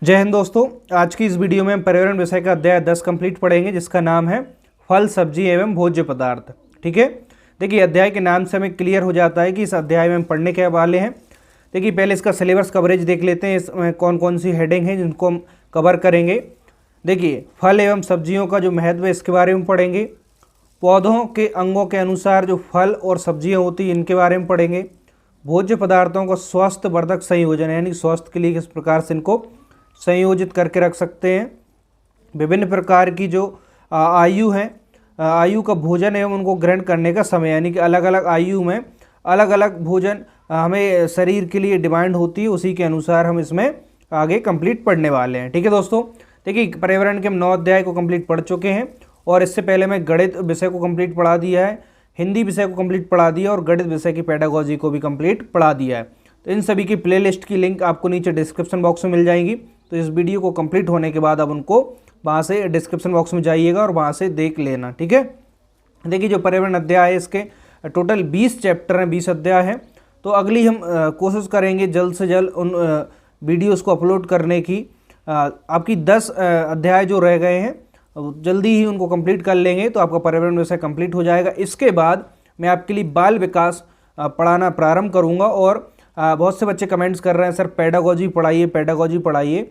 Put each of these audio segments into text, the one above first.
जय हिंद दोस्तों। आज की इस वीडियो में हम पर्यावरण विषय का अध्याय 10 कंप्लीट पढ़ेंगे, जिसका नाम है फल, सब्जी एवं भोज्य पदार्थ। ठीक है, देखिए अध्याय के नाम से हमें क्लियर हो जाता है कि इस अध्याय में हम पढ़ने के वाले हैं। देखिए पहले इसका सिलेबस कवरेज देख लेते हैं, इसमें कौन कौन सी हेडिंग है जिनको हम कवर करेंगे। देखिए फल एवं सब्जियों का जो महत्व है इसके बारे में पढ़ेंगे। पौधों के अंगों के अनुसार जो फल और सब्जियाँ होती हैं इनके बारे में पढ़ेंगे। भोज्य पदार्थों का स्वास्थ्य वर्धक संयोजन, यानी स्वास्थ्य के लिए किस प्रकार से इनको संयोजित करके रख सकते हैं। विभिन्न प्रकार की जो आयु है, आयु का भोजन एवं उनको ग्रहण करने का समय, यानी कि अलग अलग आयु में अलग अलग भोजन हमें शरीर के लिए डिमांड होती है, उसी के अनुसार हम इसमें आगे कंप्लीट पढ़ने वाले हैं। ठीक है दोस्तों, देखिए पर्यावरण के हम 9 अध्याय को कंप्लीट पढ़ चुके हैं और इससे पहले मैं गणित विषय को कंप्लीट पढ़ा दिया है, हिंदी विषय को कंप्लीट पढ़ा दिया और गणित विषय की पेडागोजी को भी कंप्लीट पढ़ा दिया है। तो इन सभी की प्लेलिस्ट की लिंक आपको नीचे डिस्क्रिप्शन बॉक्स में मिल जाएगी। तो इस वीडियो को कंप्लीट होने के बाद अब उनको वहाँ से डिस्क्रिप्शन बॉक्स में जाइएगा और वहाँ से देख लेना। ठीक है, देखिए जो पर्यावरण अध्याय है इसके टोटल 20 चैप्टर हैं, 20 अध्याय हैं। तो अगली हम कोशिश करेंगे जल्द से जल्द उन वीडियोस को अपलोड करने की। आपकी 10 अध्याय जो रह गए हैं जल्दी ही उनको कंप्लीट कर लेंगे तो आपका पर्यावरण विषय कंप्लीट हो जाएगा। इसके बाद मैं आपके लिए बाल विकास पढ़ाना प्रारंभ करूँगा। और बहुत से बच्चे कमेंट्स कर रहे हैं सर पेडागोजी पढ़ाइए, पेडागोजी पढ़ाइए।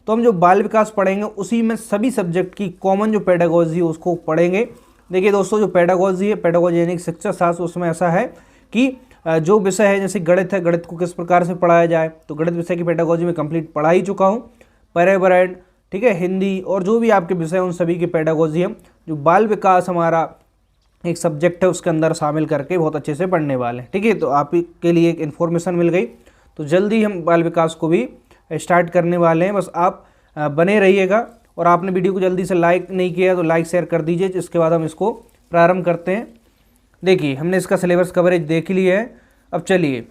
तो हम जो बाल विकास पढ़ेंगे उसी में सभी सब्जेक्ट की कॉमन जो पेडागोजी है उसको पढ़ेंगे। देखिए दोस्तों, जो पेडागोजी है, पेडागोजी यानी शिक्षा शास्त्र, उसमें ऐसा है कि जो विषय है जैसे गणित है, गणित को किस प्रकार से पढ़ाया जाए, तो गणित विषय की पेडागोजी में कंप्लीट पढ़ा ही चुका हूँ। पर्यावरण, ठीक है, हिंदी और जो भी आपके विषय उन सभी की पेडागोजी हम जो बाल विकास हमारा एक सब्जेक्ट है उसके अंदर शामिल करके बहुत अच्छे से पढ़ने वाले हैं। ठीक है, तो आप के लिए एक इन्फॉर्मेशन मिल गई। तो जल्दी हम बाल विकास को भी स्टार्ट करने वाले हैं, बस आप बने रहिएगा। और आपने वीडियो को जल्दी से लाइक नहीं किया तो लाइक शेयर कर दीजिए। इसके बाद हम इसको प्रारंभ करते हैं। देखिए हमने इसका सिलेबस कवरेज देख लिया है। अब चलिए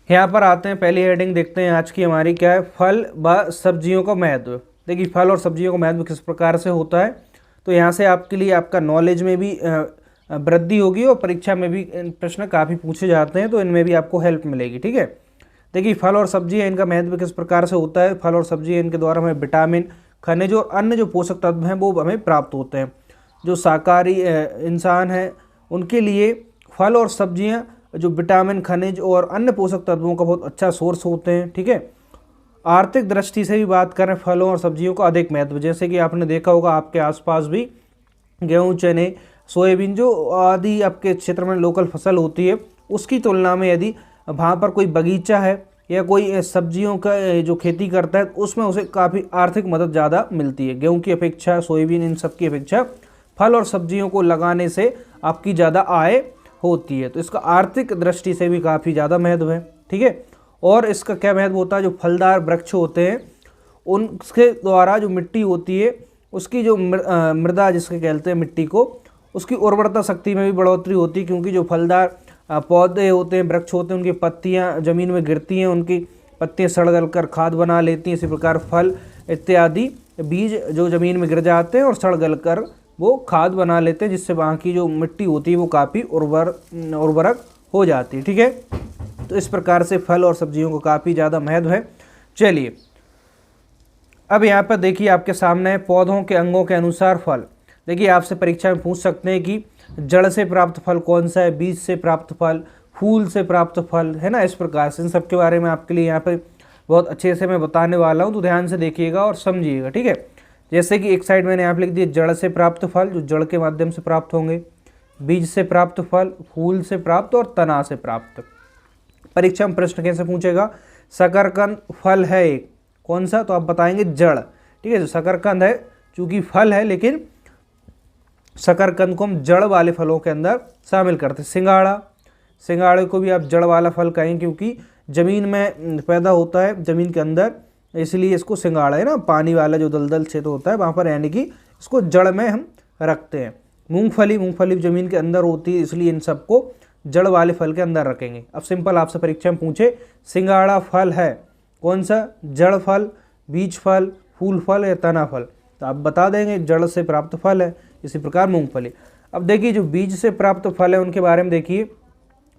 यहाँ पर आते हैं, पहली हेडिंग देखते हैं आज की हमारी क्या है, फल व सब्जियों का महत्व। देखिए फल और सब्जियों का महत्व किस प्रकार से होता है, तो यहाँ से आपके लिए आपका नॉलेज में भी वृद्धि होगी और परीक्षा में भी प्रश्न काफ़ी पूछे जाते हैं, तो इनमें भी आपको हेल्प मिलेगी। ठीक है, देखिए फल और सब्जी है, इनका महत्व किस प्रकार से होता है। फल और सब्जी है, इनके द्वारा हमें विटामिन, खनिज और अन्य जो पोषक तत्व हैं वो हमें प्राप्त होते हैं। जो शाकाहारी इंसान हैं उनके लिए फल और सब्जियाँ जो विटामिन, खनिज और अन्य पोषक तत्वों का बहुत अच्छा सोर्स होते हैं। ठीक है, आर्थिक दृष्टि से भी बात करें फलों और सब्जियों का अधिक महत्व, जैसे कि आपने देखा होगा आपके आसपास भी गेहूं, चने, सोयाबीन जो आदि आपके क्षेत्र में लोकल फसल होती है, उसकी तुलना में यदि वहाँ पर कोई बगीचा है या कोई सब्जियों का जो खेती करता है उसमें उसे काफ़ी आर्थिक मदद ज़्यादा मिलती है। गेहूँ की अपेक्षा, सोयाबीन, इन सब की अपेक्षा फल और सब्जियों को लगाने से आपकी ज़्यादा आय होती है। तो इसका आर्थिक दृष्टि से भी काफ़ी ज़्यादा महत्व है। ठीक है, और इसका क्या महत्व होता है, जो फलदार वृक्ष होते हैं उनके द्वारा जो मिट्टी होती है उसकी जो मृदा जिसके कहते हैं मिट्टी को, उसकी उर्वरता शक्ति में भी बढ़ोतरी होती है, क्योंकि जो फलदार पौधे होते हैं, वृक्ष होते हैं, उनकी पत्तियां ज़मीन में गिरती हैं, उनकी पत्तियां सड़ गल कर खाद बना लेती हैं। इसी प्रकार फल इत्यादि बीज जो ज़मीन में गिर जाते हैं और सड़ गल कर वो खाद बना लेते हैं, जिससे वहाँ की जो मिट्टी होती है वो काफ़ी उर्वरक हो जाती है। ठीक है, तो इस प्रकार से फल और सब्जियों को काफ़ी ज़्यादा महत्व है। चलिए अब यहाँ पर देखिए आपके सामने है पौधों के अंगों के अनुसार फल। देखिए आपसे परीक्षा में पूछ सकते हैं कि जड़ से प्राप्त फल कौन सा है, बीज से प्राप्त फल, फूल से प्राप्त फल, है ना। इस प्रकार से इन सब के बारे में आपके लिए यहाँ पर बहुत अच्छे से मैं बताने वाला हूँ, तो ध्यान से देखिएगा और समझिएगा। ठीक है, जैसे कि एक साइड मैंने यहाँ पर लिख दिया जड़ से प्राप्त फल, जो जड़ के माध्यम से प्राप्त होंगे, बीज से प्राप्त फल, फूल से प्राप्त और तना से प्राप्त। परीक्षा में प्रश्न कैसे पूछेगा, शकरकंद फल है एक, कौन सा, तो आप बताएंगे जड़। ठीक है, जो शकरकंद है चूंकि फल है लेकिन शकरकंद को हम जड़ वाले फलों के अंदर शामिल करते हैं। सिंघाड़ा, सिंघाड़े को भी आप जड़ वाला फल कहेंगे क्योंकि ज़मीन में पैदा होता है, ज़मीन के अंदर, इसलिए इसको सिंघाड़ा है ना, पानी वाला जो दलदल क्षेत्र होता है वहाँ पर, यानी कि इसको जड़ में हम रखते हैं। मूंगफली, मूंगफली ज़मीन के अंदर होती है, इसलिए इन सबको जड़ वाले फल के अंदर रखेंगे। अब सिंपल आपसे परीक्षा में पूछे सिंघाड़ा फल है कौन सा, जड़ फल, बीज फल, फूल फल या तना फल, तो आप बता देंगे जड़ से प्राप्त फल है। इसी प्रकार मूंगफली। अब देखिए जो बीज से प्राप्त फल है उनके बारे में देखिए,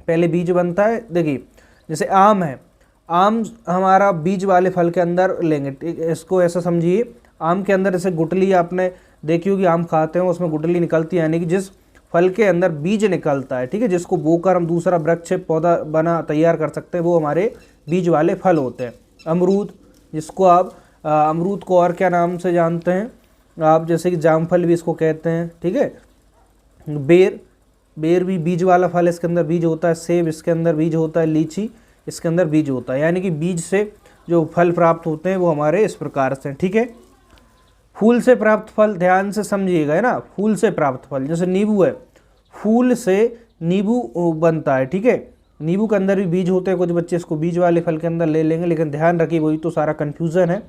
पहले बीज बनता है। देखिए जैसे आम है, आम हमारा बीज वाले फल के अंदर लेंगे, ठीक है। इसको ऐसा समझिए, आम के अंदर जैसे गुठली आपने देखी होगी, आम खाते हैं उसमें गुठली निकलती है, यानी कि जिस फल के अंदर बीज निकलता है, ठीक है, जिसको बोकर हम दूसरा वृक्ष पौधा बना तैयार कर सकते हैं, वो हमारे बीज वाले फल होते हैं। अमरूद, जिसको आप अमरूद को और क्या नाम से जानते हैं आप, जैसे कि जामफल भी इसको कहते हैं, ठीक है। बेर, बेर भी बीज वाला फल है, इसके अंदर बीज होता है। सेब, इसके अंदर बीज होता है। लीची, इसके अंदर बीज होता है। यानी कि बीज से जो फल प्राप्त होते हैं वो हमारे इस प्रकार से, ठीक है। फूल से प्राप्त फल, ध्यान से समझिएगा, है ना। फूल से प्राप्त फल, जैसे नींबू है, फूल से नींबू बनता है, ठीक है। नींबू के अंदर भी बीज होते हैं, कुछ बच्चे इसको बीज वाले फल के अंदर ले लेंगे, लेकिन ध्यान रखिए वही तो सारा कन्फ्यूज़न है।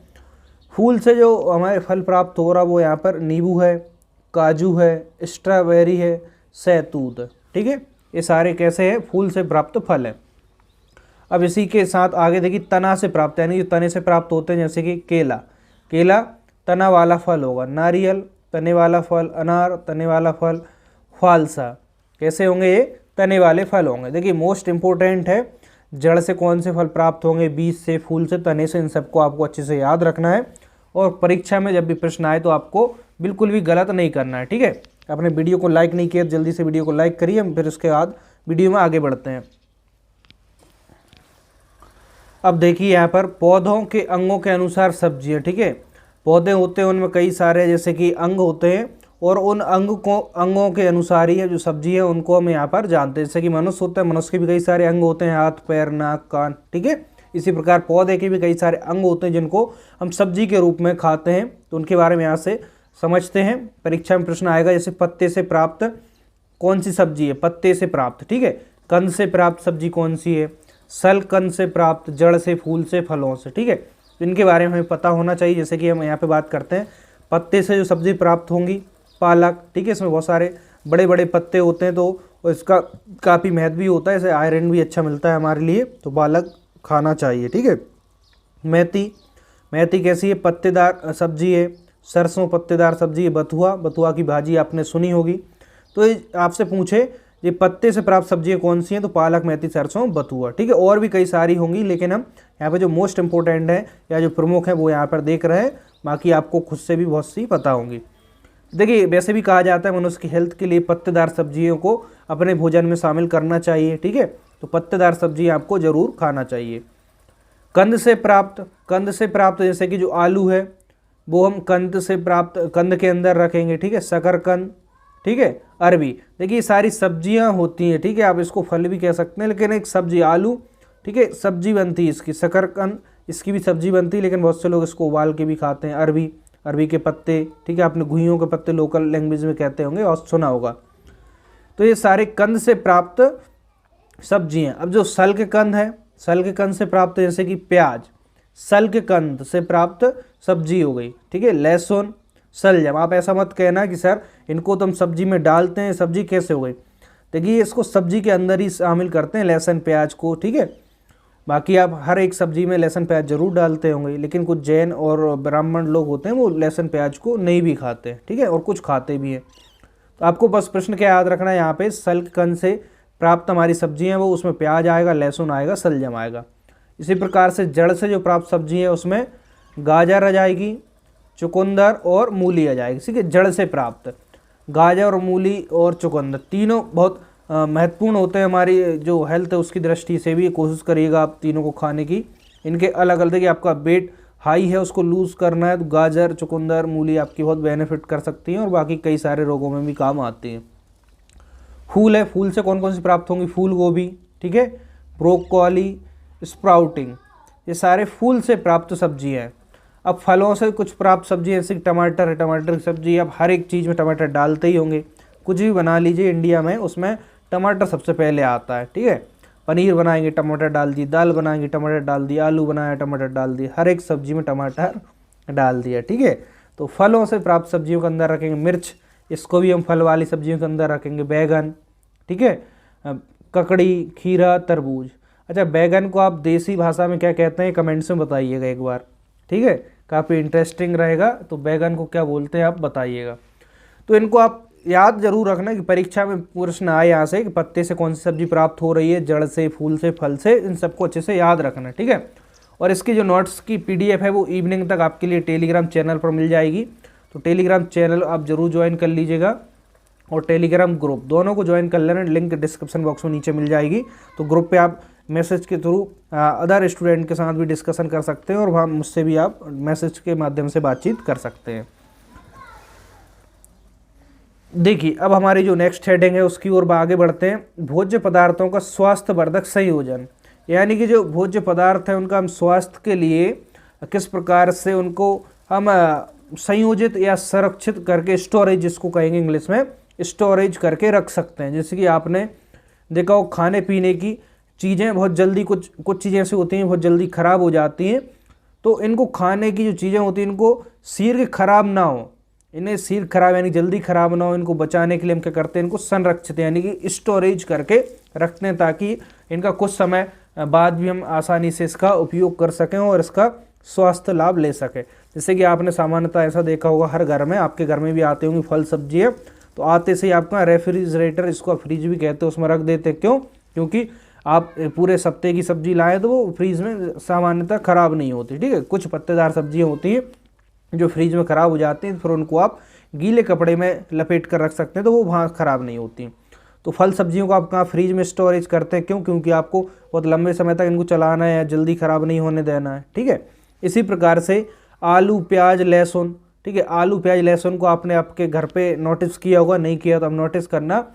फूल से जो हमारे फल प्राप्त हो रहा वो यहाँ पर नींबू है, काजू है, स्ट्रॉबेरी है, सहतूत है, ठीक है। ये सारे कैसे हैं, फूल से प्राप्त फल है। अब इसी के साथ आगे देखिए तना से प्राप्त, यानी जो तने से प्राप्त होते हैं, जैसे कि केला, केला तना वाला फल होगा। नारियल तने वाला फल, अनार तने वाला फल, फालसा कैसे होंगे, ये तने वाले फल होंगे। देखिए मोस्ट इंपॉर्टेंट है, जड़ से कौन से फल प्राप्त होंगे, बीज से, फूल से, तने से, इन सबको आपको अच्छे से याद रखना है। और परीक्षा में जब भी प्रश्न आए तो आपको बिल्कुल भी गलत नहीं करना है, ठीक है। अपने वीडियो को लाइक नहीं किया, जल्दी से वीडियो को लाइक करिए, फिर उसके बाद वीडियो में आगे बढ़ते हैं। अब देखिए यहाँ पर पौधों के अंगों के अनुसार सब्जियाँ, ठीक है। पौधे होते हैं उनमें कई सारे जैसे कि अंग होते हैं, और उन अंगों के अनुसार ही जो सब्जी है उनको हम यहाँ पर जानते हैं। जैसे कि मनुष्य होता है, मनुष्य के भी कई सारे अंग होते हैं, हाथ, पैर, नाक, कान, ठीक है। इसी प्रकार पौधे के भी कई सारे अंग होते हैं जिनको हम सब्जी के रूप में खाते हैं, तो उनके बारे में यहाँ से समझते हैं। परीक्षा में प्रश्न आएगा, जैसे पत्ते से प्राप्त कौन सी सब्जी है, पत्ते से प्राप्त, ठीक है। कंद से प्राप्त सब्जी कौन सी है, सल कंद से प्राप्त, जड़ से, फूल से, फलों से, ठीक है। तो इनके बारे में हमें पता होना चाहिए। जैसे कि हम यहाँ पे बात करते हैं पत्ते से जो सब्जी प्राप्त होंगी, पालक, ठीक है, इसमें बहुत सारे बड़े बड़े पत्ते होते हैं, तो इसका काफ़ी महत्व भी होता है, इसे आयरन भी अच्छा मिलता है हमारे लिए, तो पालक खाना चाहिए, ठीक है। मेथी, मेथी कैसी है, पत्तेदार सब्जी है। सरसों पत्तेदार सब्जी है। बथुआ, बथुआ की भाजी आपने सुनी होगी। तो ये आपसे पूछे ये पत्ते से प्राप्त सब्जियां कौन सी हैं, तो पालक, मेथी, सरसों, बथुआ, ठीक है। और भी कई सारी होंगी, लेकिन हम यहाँ पे जो मोस्ट इंपॉर्टेंट है या जो प्रमुख है वो यहाँ पर देख रहे हैं, बाकी आपको खुद से भी बहुत सी पता होंगी। देखिए वैसे भी कहा जाता है मनुष्य की हेल्थ के लिए पत्तेदार सब्जियों को अपने भोजन में शामिल करना चाहिए, ठीक है। तो पत्तेदार सब्जी आपको ज़रूर खाना चाहिए। कंद से प्राप्त, कंद से प्राप्त जैसे कि जो आलू है वो हम कंद से प्राप्त, कंद के अंदर रखेंगे, ठीक है। शकरकंद, ठीक है। अरबी, देखिए सारी सब्जियां होती हैं, ठीक है। आप इसको फल भी कह सकते हैं, लेकिन एक सब्जी आलू, ठीक है, सब्जी बनती है इसकी। शकरकंद, इसकी भी सब्जी बनती है, लेकिन बहुत से लोग इसको उबाल के भी खाते हैं। अरबी, अरबी के पत्ते, ठीक है, आपने घुइयों के पत्ते लोकल लैंग्वेज में कहते होंगे और सुना होगा। तो ये सारे कंद से प्राप्त सब्जियां। अब जो सल के कंद है, सल के कंद से प्राप्त जैसे कि प्याज, सल के कंद से प्राप्त सब्जी हो गई, ठीक है। लहसुन, शलजम, आप ऐसा मत कहना कि सर इनको तो हम सब्जी में डालते हैं, सब्जी कैसे हो गई। देखिए इसको सब्जी के अंदर ही शामिल करते हैं, लहसुन प्याज को, ठीक है। बाकी आप हर एक सब्जी में लहसुन प्याज जरूर डालते होंगे, लेकिन कुछ जैन और ब्राह्मण लोग होते हैं वो लहसुन प्याज को नहीं भी खाते, ठीक है, और कुछ खाते भी हैं। तो आपको बस प्रश्न क्या याद रखना है, यहाँ पे सल कंद से प्राप्त हमारी सब्जी हैं वो, उसमें प्याज आएगा, लहसुन आएगा, शलजम आएगा। इसी प्रकार से जड़ से जो प्राप्त सब्जी है उसमें गाजर आ जाएगी, चुकंदर और मूली आ जाएगी, ठीक है। जड़ से प्राप्त गाजर और मूली और चुकंदर तीनों बहुत महत्वपूर्ण होते हैं हमारी जो हेल्थ है उसकी दृष्टि से भी। कोशिश करिएगा आप तीनों को खाने की। इनके अलग अलग, देखिए आपका वेट हाई है उसको लूज़ करना है तो गाजर, चुकंदर, मूली आपकी बहुत बेनिफिट कर सकती हैं और बाकी कई सारे रोगों में भी काम आती हैं। फूल है, फूल से कौन कौन सी प्राप्त होंगी, फूल गोभी, ठीक है, ब्रोकोली, स्प्राउटिंग, ये सारे फूल से प्राप्त सब्जी हैं। अब फलों से कुछ प्राप्त सब्जी जैसे टमाटर है, टमाटर की सब्जी अब हर एक चीज़ में टमाटर डालते ही होंगे। कुछ भी बना लीजिए इंडिया में उसमें टमाटर सबसे पहले आता है, ठीक है। पनीर बनाएंगे टमाटर डाल दिए, दाल बनाएंगे टमाटर डाल दिए, आलू बनाया टमाटर डाल दिए, हर एक सब्जी में टमाटर डाल दिया, ठीक है। तो फलों से प्राप्त सब्जियों के अंदर रखेंगे मिर्च, इसको भी हम फल वाली सब्जियों के अंदर रखेंगे। बैगन, ठीक है, ककड़ी, खीरा, तरबूज। अच्छा बैगन को आप देसी भाषा में क्या कहते हैं कमेंट्स में बताइएगा एक बार, ठीक है, काफ़ी इंटरेस्टिंग रहेगा। तो बैगन को क्या बोलते हैं आप बताइएगा। तो इनको आप याद जरूर रखना कि परीक्षा में प्रश्न आए यहाँ से कि पत्ते से कौन सी सब्जी प्राप्त हो रही है, जड़ से, फूल से, फल से, इन सबको अच्छे से याद रखना, ठीक है। और इसकी जो नोट्स की PDF है वो इवनिंग तक आपके लिए टेलीग्राम चैनल पर मिल जाएगी। तो टेलीग्राम चैनल आप जरूर ज्वाइन कर लीजिएगा और टेलीग्राम ग्रुप दोनों को ज्वाइन कर लेना, लिंक डिस्क्रिप्शन बॉक्स में नीचे मिल जाएगी। तो ग्रुप पे आप मैसेज के थ्रू अदर स्टूडेंट के साथ भी डिस्कशन कर सकते हैं और वहाँ मुझसे भी आप मैसेज के माध्यम से बातचीत कर सकते हैं। देखिए अब हमारी जो नेक्स्ट हेडिंग है उसकी ओर आगे बढ़ते हैं। भोज्य पदार्थों का स्वास्थ्यवर्धक संयोजन, यानी कि जो भोज्य पदार्थ है उनका हम स्वास्थ्य के लिए किस प्रकार से उनको हम संयोजित या संरक्षित करके, स्टोरेज जिसको कहेंगे इंग्लिश में, स्टोरेज करके रख सकते हैं। जैसे कि आपने देखा हो खाने पीने की चीज़ें बहुत जल्दी, कुछ चीज़ें ऐसी होती हैं बहुत जल्दी ख़राब हो जाती हैं, तो इनको खाने की जो चीज़ें होती हैं इनको शीघ्र खराब ना हो, इन्हें शीघ्र खराब यानी जल्दी खराब ना हो, इनको बचाने के लिए हम क्या करते हैं, इनको संरक्षित यानी कि स्टोरेज करके रखते हैं ताकि इनका कुछ समय बाद भी हम आसानी से इसका उपयोग कर सकें और इसका स्वास्थ्य लाभ ले सकें। जैसे कि आपने सामान्यतः ऐसा देखा होगा हर घर में, आपके घर में भी आते होंगे फल सब्जियाँ, तो आते से ही आपका रेफ्रिजरेटर, इसको फ्रिज भी कहते हैं, उसमें रख देते। क्यों? क्योंकि आप पूरे सप्ते की सब्जी लाएँ तो वो फ्रीज में सामान्यतः ख़राब नहीं होती, ठीक है। कुछ पत्तेदार सब्जियाँ होती हैं जो फ्रीज में ख़राब हो जाती हैं, फिर उनको आप गीले कपड़े में लपेट कर रख सकते हैं तो वो वहाँ ख़राब नहीं होती। तो फल सब्जियों को आप कहाँ फ्रीज में स्टोरेज करते हैं, क्यों? क्योंकि आपको बहुत लंबे समय तक इनको चलाना है या जल्दी ख़राब नहीं होने देना है, ठीक है। इसी प्रकार से आलू, प्याज, लहसुन, ठीक है। आलू, प्याज, लहसुन को आपने आपके घर पे नोटिस किया होगा, नहीं किया तो अब नोटिस करना,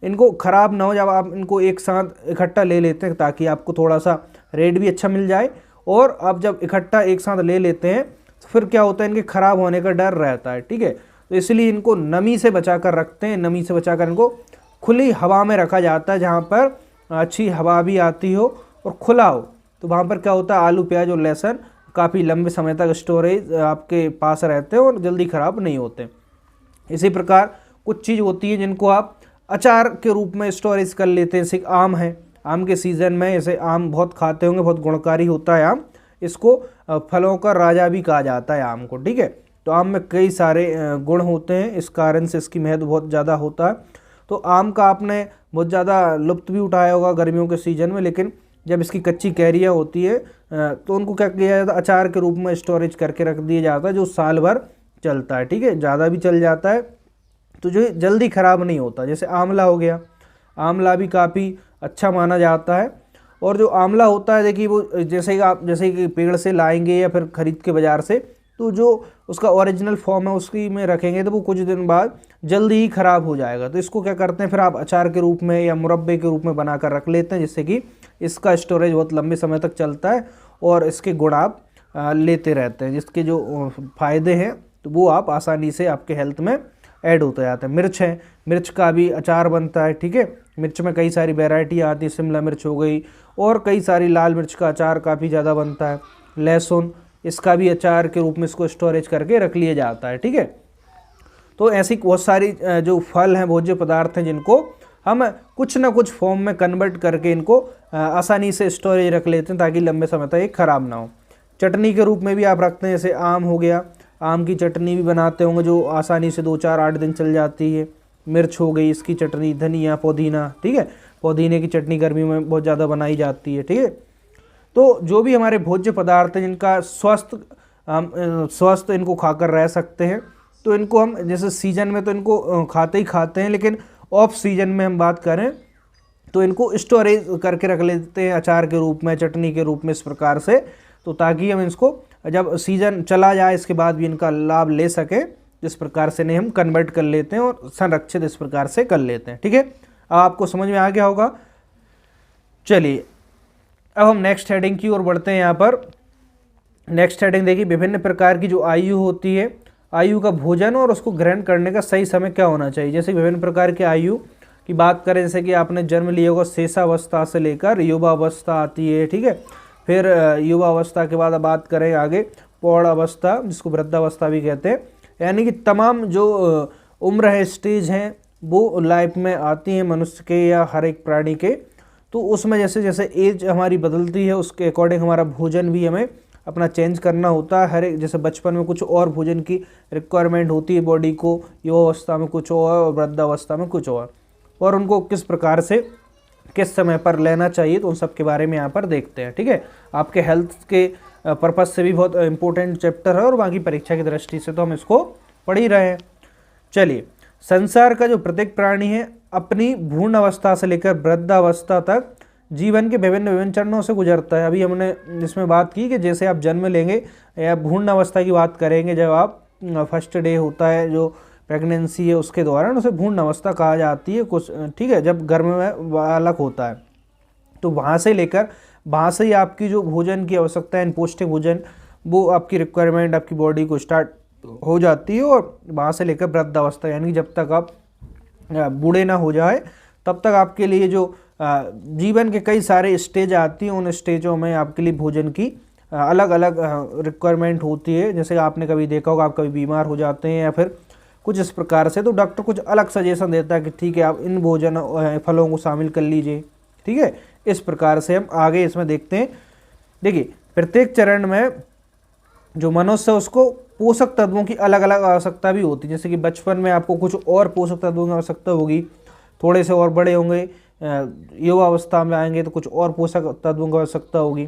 इनको ख़राब ना हो जब आप इनको एक साथ इकट्ठा ले लेते हैं ताकि आपको थोड़ा सा रेट भी अच्छा मिल जाए। और आप जब इकट्ठा एक साथ ले लेते हैं तो फिर क्या होता है, इनके ख़राब होने का डर रहता है, ठीक है। तो इसलिए इनको नमी से बचा कर रखते हैं, नमी से बचाकर इनको खुली हवा में रखा जाता है जहाँ पर अच्छी हवा भी आती हो और खुला हो। तो वहाँ पर क्या होता है, आलू, प्याज और लहसुन काफ़ी लंबे समय तक स्टोरेज आपके पास रहते हैं और जल्दी ख़राब नहीं होते। इसी प्रकार कुछ चीज़ होती है जिनको आप अचार के रूप में स्टोरेज कर लेते हैं। जैसे आम है, आम के सीज़न में ऐसे आम बहुत खाते होंगे, बहुत गुणकारी होता है आम, इसको फलों का राजा भी कहा जाता है आम को, ठीक है। तो आम में कई सारे गुण होते हैं, इस कारण से इसकी महत्व बहुत ज़्यादा होता है। तो आम का आपने बहुत ज़्यादा लुत्फ़ भी उठाया होगा गर्मियों के सीज़न में, लेकिन जब इसकी कच्ची कैरियाँ होती है तो उनको क्या किया जाता है, अचार के रूप में स्टोरेज करके रख दिया जाता है जो साल भर चलता है, ठीक है। ज़्यादा भी चल जाता है तो जो जल्दी ख़राब नहीं होता। जैसे आंवला हो गया, आंवला भी काफ़ी अच्छा माना जाता है। और जो आंवला होता है देखिए वो जैसे कि पेड़ से लाएंगे या फिर ख़रीद के बाज़ार से, तो जो उसका ओरिजिनल फॉर्म है उसकी में रखेंगे तो वो कुछ दिन बाद जल्दी ही ख़राब हो जाएगा। तो इसको क्या करते हैं, फिर आप अचार के रूप में या मुरब्बे के रूप में बना कर रख लेते हैं, जिससे कि इसका स्टोरेज बहुत लंबे समय तक चलता है और इसके गुण आप लेते रहते हैं, जिसके जो फ़ायदे हैं तो वो आप आसानी से आपके हेल्थ में ऐड होते जाते हैं। मिर्च है, मिर्च का भी अचार बनता है, ठीक है। मिर्च में कई सारी वैरायटी आती है, शिमला मिर्च हो गई और कई सारी, लाल मिर्च का अचार काफ़ी ज़्यादा बनता है। लहसुन, इसका भी अचार के रूप में इसको स्टोरेज करके रख लिया जाता है, ठीक है। तो ऐसी बहुत सारी जो फल हैं, भोज्य पदार्थ हैं, जिनको हम कुछ ना कुछ फॉर्म में कन्वर्ट करके इनको आसानी से स्टोरेज रख लेते हैं ताकि लंबे समय तक ये ख़राब ना हो। चटनी के रूप में भी आप रखते हैं, जैसे आम हो गया, आम की चटनी भी बनाते होंगे जो आसानी से 2, 4, 8 दिन चल जाती है। मिर्च हो गई, इसकी चटनी, धनिया, पुदीना, ठीक है। पुदीने की चटनी गर्मियों में बहुत ज़्यादा बनाई जाती है, ठीक है। तो जो भी हमारे भोज्य पदार्थ हैं जिनका स्वस्थ इनको खाकर रह सकते हैं, तो इनको हम जैसे सीजन में तो इनको खाते ही खाते हैं, लेकिन ऑफ सीजन में हम बात करें तो इनको स्टोरेज करके रख लेते हैं अचार के रूप में, चटनी के रूप में, इस प्रकार से, तो ताकि हम इसको जब सीज़न चला जाए इसके बाद भी इनका लाभ ले सकें। इस प्रकार से इन्हें हम कन्वर्ट कर लेते हैं और संरक्षित इस प्रकार से कर लेते हैं, ठीक है। अब आपको समझ में आ गया होगा। चलिए अब हम नेक्स्ट हेडिंग की ओर बढ़ते हैं। यहाँ पर नेक्स्ट हेडिंग देखिए, विभिन्न प्रकार की जो आयु होती है, आयु का भोजन और उसको ग्रहण करने का सही समय क्या होना चाहिए। जैसे विभिन्न प्रकार की आयु की बात करें, जैसे कि आपने जन्म लिया होगा, शेषावस्था से लेकर युवावस्था आती है, ठीक है। फिर युवावस्था के बाद अब बात करें आगे पौड़ अवस्था, जिसको वृद्धावस्था भी कहते हैं, यानी कि तमाम जो उम्र है, स्टेज हैं, वो लाइफ में आती हैं मनुष्य के या हर एक प्राणी के। तो उसमें जैसे जैसे एज हमारी बदलती है उसके अकॉर्डिंग हमारा भोजन भी हमें अपना चेंज करना होता है। हर एक जैसे बचपन में कुछ और भोजन की रिक्वायरमेंट होती है बॉडी को, युवावस्था में कुछ और वृद्धावस्था में कुछ और उनको किस प्रकार से किस समय पर लेना चाहिए, तो उन सब के बारे में यहाँ पर देखते हैं। ठीक है, आपके हेल्थ के पर्पज़ से भी बहुत इंपॉर्टेंट चैप्टर है और बाकी परीक्षा की दृष्टि से तो हम इसको पढ़ ही रहे हैं। चलिए, संसार का जो प्रत्येक प्राणी है अपनी भ्रूण अवस्था से लेकर वृद्धावस्था तक जीवन के विभिन्न चरणों से गुजरता है। अभी हमने इसमें बात की कि जैसे आप जन्म लेंगे या भ्रूण अवस्था की बात करेंगे, जब आप फर्स्ट डे होता है जो प्रेगनेंसी है उसके दौरान, उसे भ्रूण अवस्था कहा जाती है कुछ। ठीक है, जब गर्भ में बालक होता है तो वहाँ से ही आपकी जो भोजन की आवश्यकता है, पौष्टिक भोजन, वो आपकी रिक्वायरमेंट आपकी बॉडी को स्टार्ट हो जाती है। और वहाँ से लेकर वृद्धावस्था यानी कि जब तक आप बूढ़े ना हो जाए तब तक आपके लिए जो जीवन के कई सारे स्टेज आती हैं, उन स्टेजों में आपके लिए भोजन की अलग अलग रिक्वायरमेंट होती है। जैसे आपने कभी देखा होगा, आप कभी बीमार हो जाते हैं या फिर कुछ इस प्रकार से, तो डॉक्टर कुछ अलग सजेशन देता है कि ठीक है आप इन भोजन फलों को शामिल कर लीजिए। ठीक है, इस प्रकार से हम आगे इसमें देखते हैं। देखिए, प्रत्येक चरण में जो मनुष्य है उसको पोषक तत्वों की अलग अलग आवश्यकता भी होती है। जैसे कि बचपन में आपको कुछ और पोषक तत्वों की आवश्यकता होगी, थोड़े से और बड़े होंगे, युवा अवस्था में आएंगे तो कुछ और पोषक तत्वों की आवश्यकता होगी।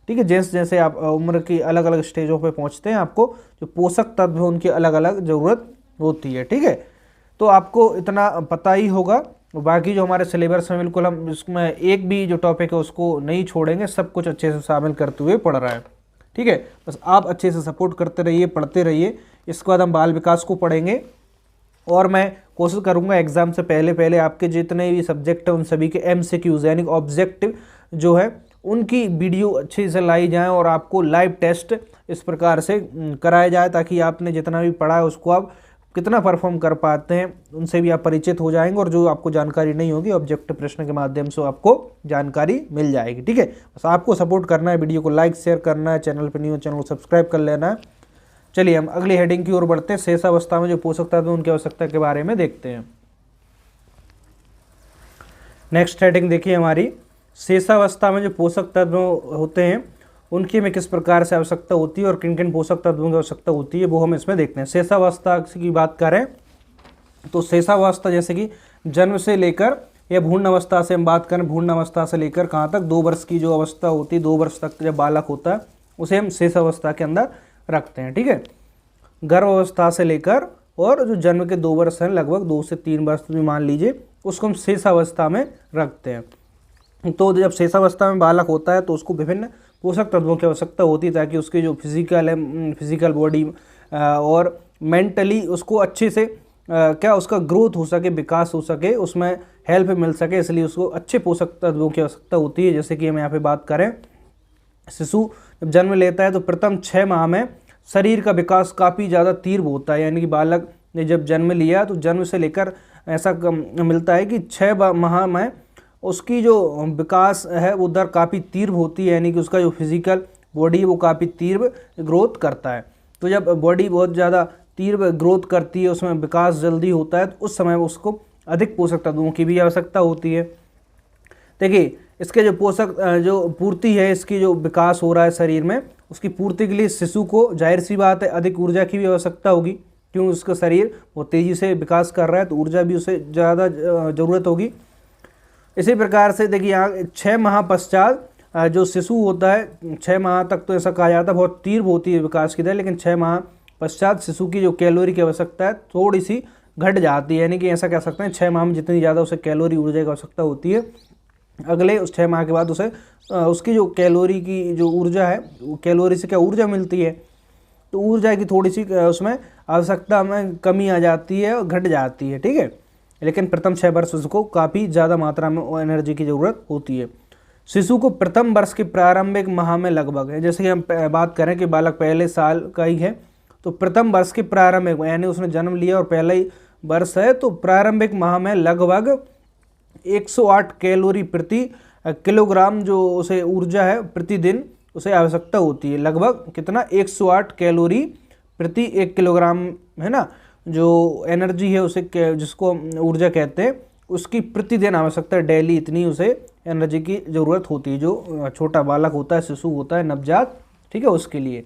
ठीक है, जैसे जैसे आप उम्र की अलग अलग स्टेजों पे पहुंचते हैं, आपको जो पोषक तत्व है उनकी अलग अलग ज़रूरत होती है। ठीक है, तो आपको इतना पता ही होगा। बाकी जो हमारे सिलेबस में बिल्कुल हम इसमें एक भी जो टॉपिक है उसको नहीं छोड़ेंगे, सब कुछ अच्छे से शामिल करते हुए पढ़ रहा है। ठीक है, बस आप अच्छे से सपोर्ट करते रहिए, पढ़ते रहिए। इसके बाद हम बाल विकास को पढ़ेंगे और मैं कोशिश करूंगा एग्जाम से पहले आपके जितने भी सब्जेक्ट हैं उन सभी के MCQs यानी कि ऑब्जेक्टिव जो है उनकी वीडियो अच्छे से लाई जाए और आपको लाइव टेस्ट इस प्रकार से कराया जाए, ताकि आपने जितना भी पढ़ा है उसको आप कितना परफॉर्म कर पाते हैं उनसे भी आप परिचित हो जाएंगे। और जो आपको जानकारी नहीं होगी ऑब्जेक्टिव प्रश्न के माध्यम से आपको जानकारी मिल जाएगी। ठीक है, बस आपको सपोर्ट करना है, वीडियो को लाइक शेयर करना है, चैनल पर नहीं हो चैनल को सब्सक्राइब कर लेना है। चलिए हम अगली हेडिंग की ओर बढ़ते हैं। शेषावस्था में जो पोषक तत्व उनकी आवश्यकता के बारे में देखते हैं। नेक्स्ट हेडिंग देखिए हमारी, शेषावस्था में जो पोषक तत्व होते हैं उनकी हमें किस प्रकार से आवश्यकता होती है और किन किन पोषक तत्वों की आवश्यकता होती है, वो हम इसमें देखते हैं। शेषावस्था की बात करें तो शेषावस्था जैसे कि जन्म से लेकर या भ्रूण अवस्था से हम बात करें, भ्रूण अवस्था से लेकर कहाँ तक 2 वर्ष की जो अवस्था होती है, 2 वर्ष तक जब बालक होता है उसे हम शेषावस्था के अंदर रखते हैं। ठीक है, गर्भ अवस्था से लेकर और जो जन्म के 2 वर्ष हैं, लगभग 2 से 3 वर्ष भी मान लीजिए, उसको हम शेषावस्था में रखते हैं। तो जब शेषावस्था में बालक होता है तो उसको विभिन्न पोषक तत्वों की आवश्यकता होती है, ताकि उसकी जो फिजिकल बॉडी और मेंटली उसको अच्छे से क्या उसका ग्रोथ हो सके, विकास हो सके, उसमें हेल्प मिल सके, इसलिए उसको अच्छे पोषक तत्वों की आवश्यकता होती है। जैसे कि हम यहाँ पे बात करें, शिशु जब जन्म लेता है तो प्रथम 6 माह में शरीर का विकास काफ़ी ज़्यादा तीव्र होता है। यानी कि बालक ने जब जन्म लिया तो जन्म से लेकर ऐसा मिलता है कि 6 माह में उसकी जो विकास है वो दर काफ़ी तीव्र होती है, यानी कि उसका जो फिजिकल बॉडी वो काफ़ी तीव्र ग्रोथ करता है। तो जब बॉडी बहुत ज़्यादा तीव्र ग्रोथ करती है, उसमें विकास जल्दी होता है, तो उस समय उसको अधिक पोषक तत्वों की भी आवश्यकता होती है। देखिए, इसके जो पोषक जो पूर्ति है, इसकी जो विकास हो रहा है शरीर में, उसकी पूर्ति के लिए शिशु को जाहिर सी बात है अधिक ऊर्जा की भी आवश्यकता होगी, क्यों उसका शरीर वो तेज़ी से विकास कर रहा है तो ऊर्जा भी उसे ज़्यादा ज़रूरत होगी। इसी प्रकार से देखिए यहाँ 6 माह पश्चात जो शिशु होता है, 6 माह तक तो ऐसा कहा जाता है बहुत तीव्र होती है विकास की दर, लेकिन 6 माह पश्चात शिशु की जो कैलोरी की आवश्यकता है थोड़ी सी घट जाती है। यानी कि ऐसा कह सकते हैं 6 माह में जितनी ज़्यादा उसे कैलोरी ऊर्जा की आवश्यकता होती है, अगले उस 6 माह के बाद उसे उसकी जो कैलोरी की जो ऊर्जा है, कैलोरी से क्या ऊर्जा मिलती है, तो ऊर्जा की थोड़ी सी उसमें आवश्यकता में कमी आ जाती है और घट जाती है। ठीक है, लेकिन प्रथम 6 वर्ष उसको काफ़ी ज़्यादा मात्रा में एनर्जी की ज़रूरत होती है। शिशु को प्रथम वर्ष के प्रारंभिक माह में लगभग है, जैसे कि हम बात करें कि बालक पहले साल का ही है तो प्रथम वर्ष के प्रारंभिक यानी उसने जन्म लिया और पहला ही वर्ष है, तो प्रारंभिक माह में लगभग 108 कैलोरी प्रति किलोग्राम जो उसे ऊर्जा है प्रतिदिन उसे आवश्यकता होती है। लगभग कितना 108 कैलोरी प्रति 1 किलोग्राम है ना, जो एनर्जी है उसे जिसको ऊर्जा कहते हैं, उसकी प्रतिदिन आवश्यकता है, डेली इतनी उसे एनर्जी की ज़रूरत होती है। जो छोटा बालक होता है, शिशु होता है, नवजात ठीक है, उसके लिए।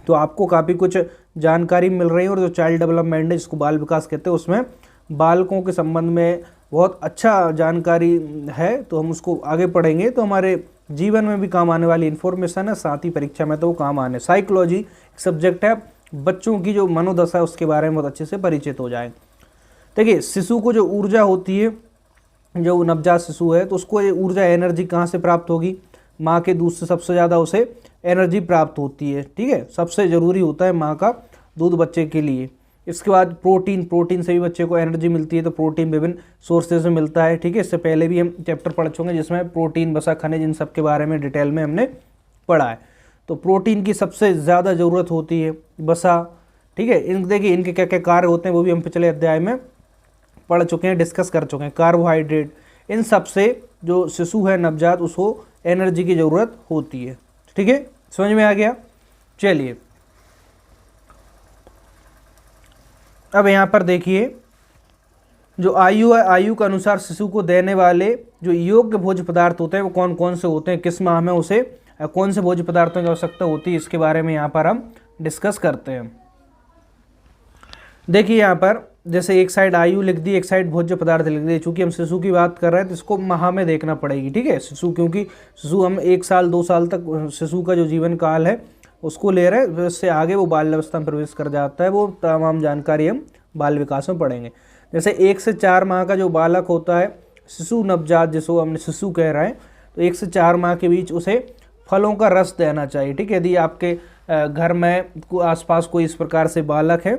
तो आपको काफ़ी कुछ जानकारी मिल रही है। और जो चाइल्ड डेवलपमेंट है, जिसको बाल विकास कहते हैं, उसमें बालकों के संबंध में बहुत अच्छा जानकारी है। तो हम उसको आगे पढ़ेंगे तो हमारे जीवन में भी काम आने वाली इन्फॉर्मेशन है, साथ ही परीक्षा में तो वो काम आने। साइकोलॉजी एक सब्जेक्ट है, बच्चों की जो मनोदशा है उसके बारे में बहुत अच्छे से परिचित हो जाए। देखिए, शिशु को जो ऊर्जा होती है, जो नवजात शिशु है, तो उसको ये ऊर्जा एनर्जी कहाँ से प्राप्त होगी? माँ के दूध से सबसे ज़्यादा उसे एनर्जी प्राप्त होती है। ठीक है, सबसे ज़रूरी होता है माँ का दूध बच्चे के लिए। इसके बाद प्रोटीन से भी बच्चे को एनर्जी मिलती है। तो प्रोटीन विभिन्न सोर्सेज से मिलता है। ठीक है, इससे पहले भी हम चैप्टर पढ़ चुके हैं जिसमें प्रोटीन, वसा, खनिज, इन सब के बारे में डिटेल में हमने पढ़ा है। तो प्रोटीन की सबसे ज़्यादा ज़रूरत होती है, वसा। ठीक है, देखिए इनके क्या क्या कार्य होते हैं वो भी हम पिछले अध्याय में पढ़ चुके हैं, डिस्कस कर चुके हैं। कार्बोहाइड्रेट, इन सब से जो शिशु है नवजात, उसको एनर्जी की ज़रूरत होती है। ठीक है, समझ में आ गया? चलिए, अब यहाँ पर देखिए, जो आयु है, आयु के अनुसार शिशु को देने वाले जो योग्य भोज्य पदार्थ होते हैं वो कौन कौन से होते हैं, किस माह में उसे कौन से भोज्य पदार्थों की आवश्यकता होती है, इसके बारे में यहाँ पर हम डिस्कस करते हैं। देखिए, यहाँ पर जैसे एक साइड आयु लिख दी, एक साइड भोज्य पदार्थ लिख दी। चूंकि हम शिशु की बात कर रहे हैं तो इसको माह में देखना पड़ेगी। ठीक है, शिशु, क्योंकि शिशु हम 1 साल 2 साल तक शिशु का जो जीवन काल है उसको ले रहे हैं, उससे आगे वो बाल अवस्था में प्रवेश कर जाता है। वो तमाम जानकारी हम बाल विकास में पढ़ेंगे। जैसे 1 से 4 माह का जो बालक होता है, शिशु नवजात जिसको हमने शिशु कह रहे हैं, तो 1 से 4 माह के बीच उसे फलों का रस देना चाहिए। ठीक है, यदि आपके घर में आसपास कोई इस प्रकार से बालक है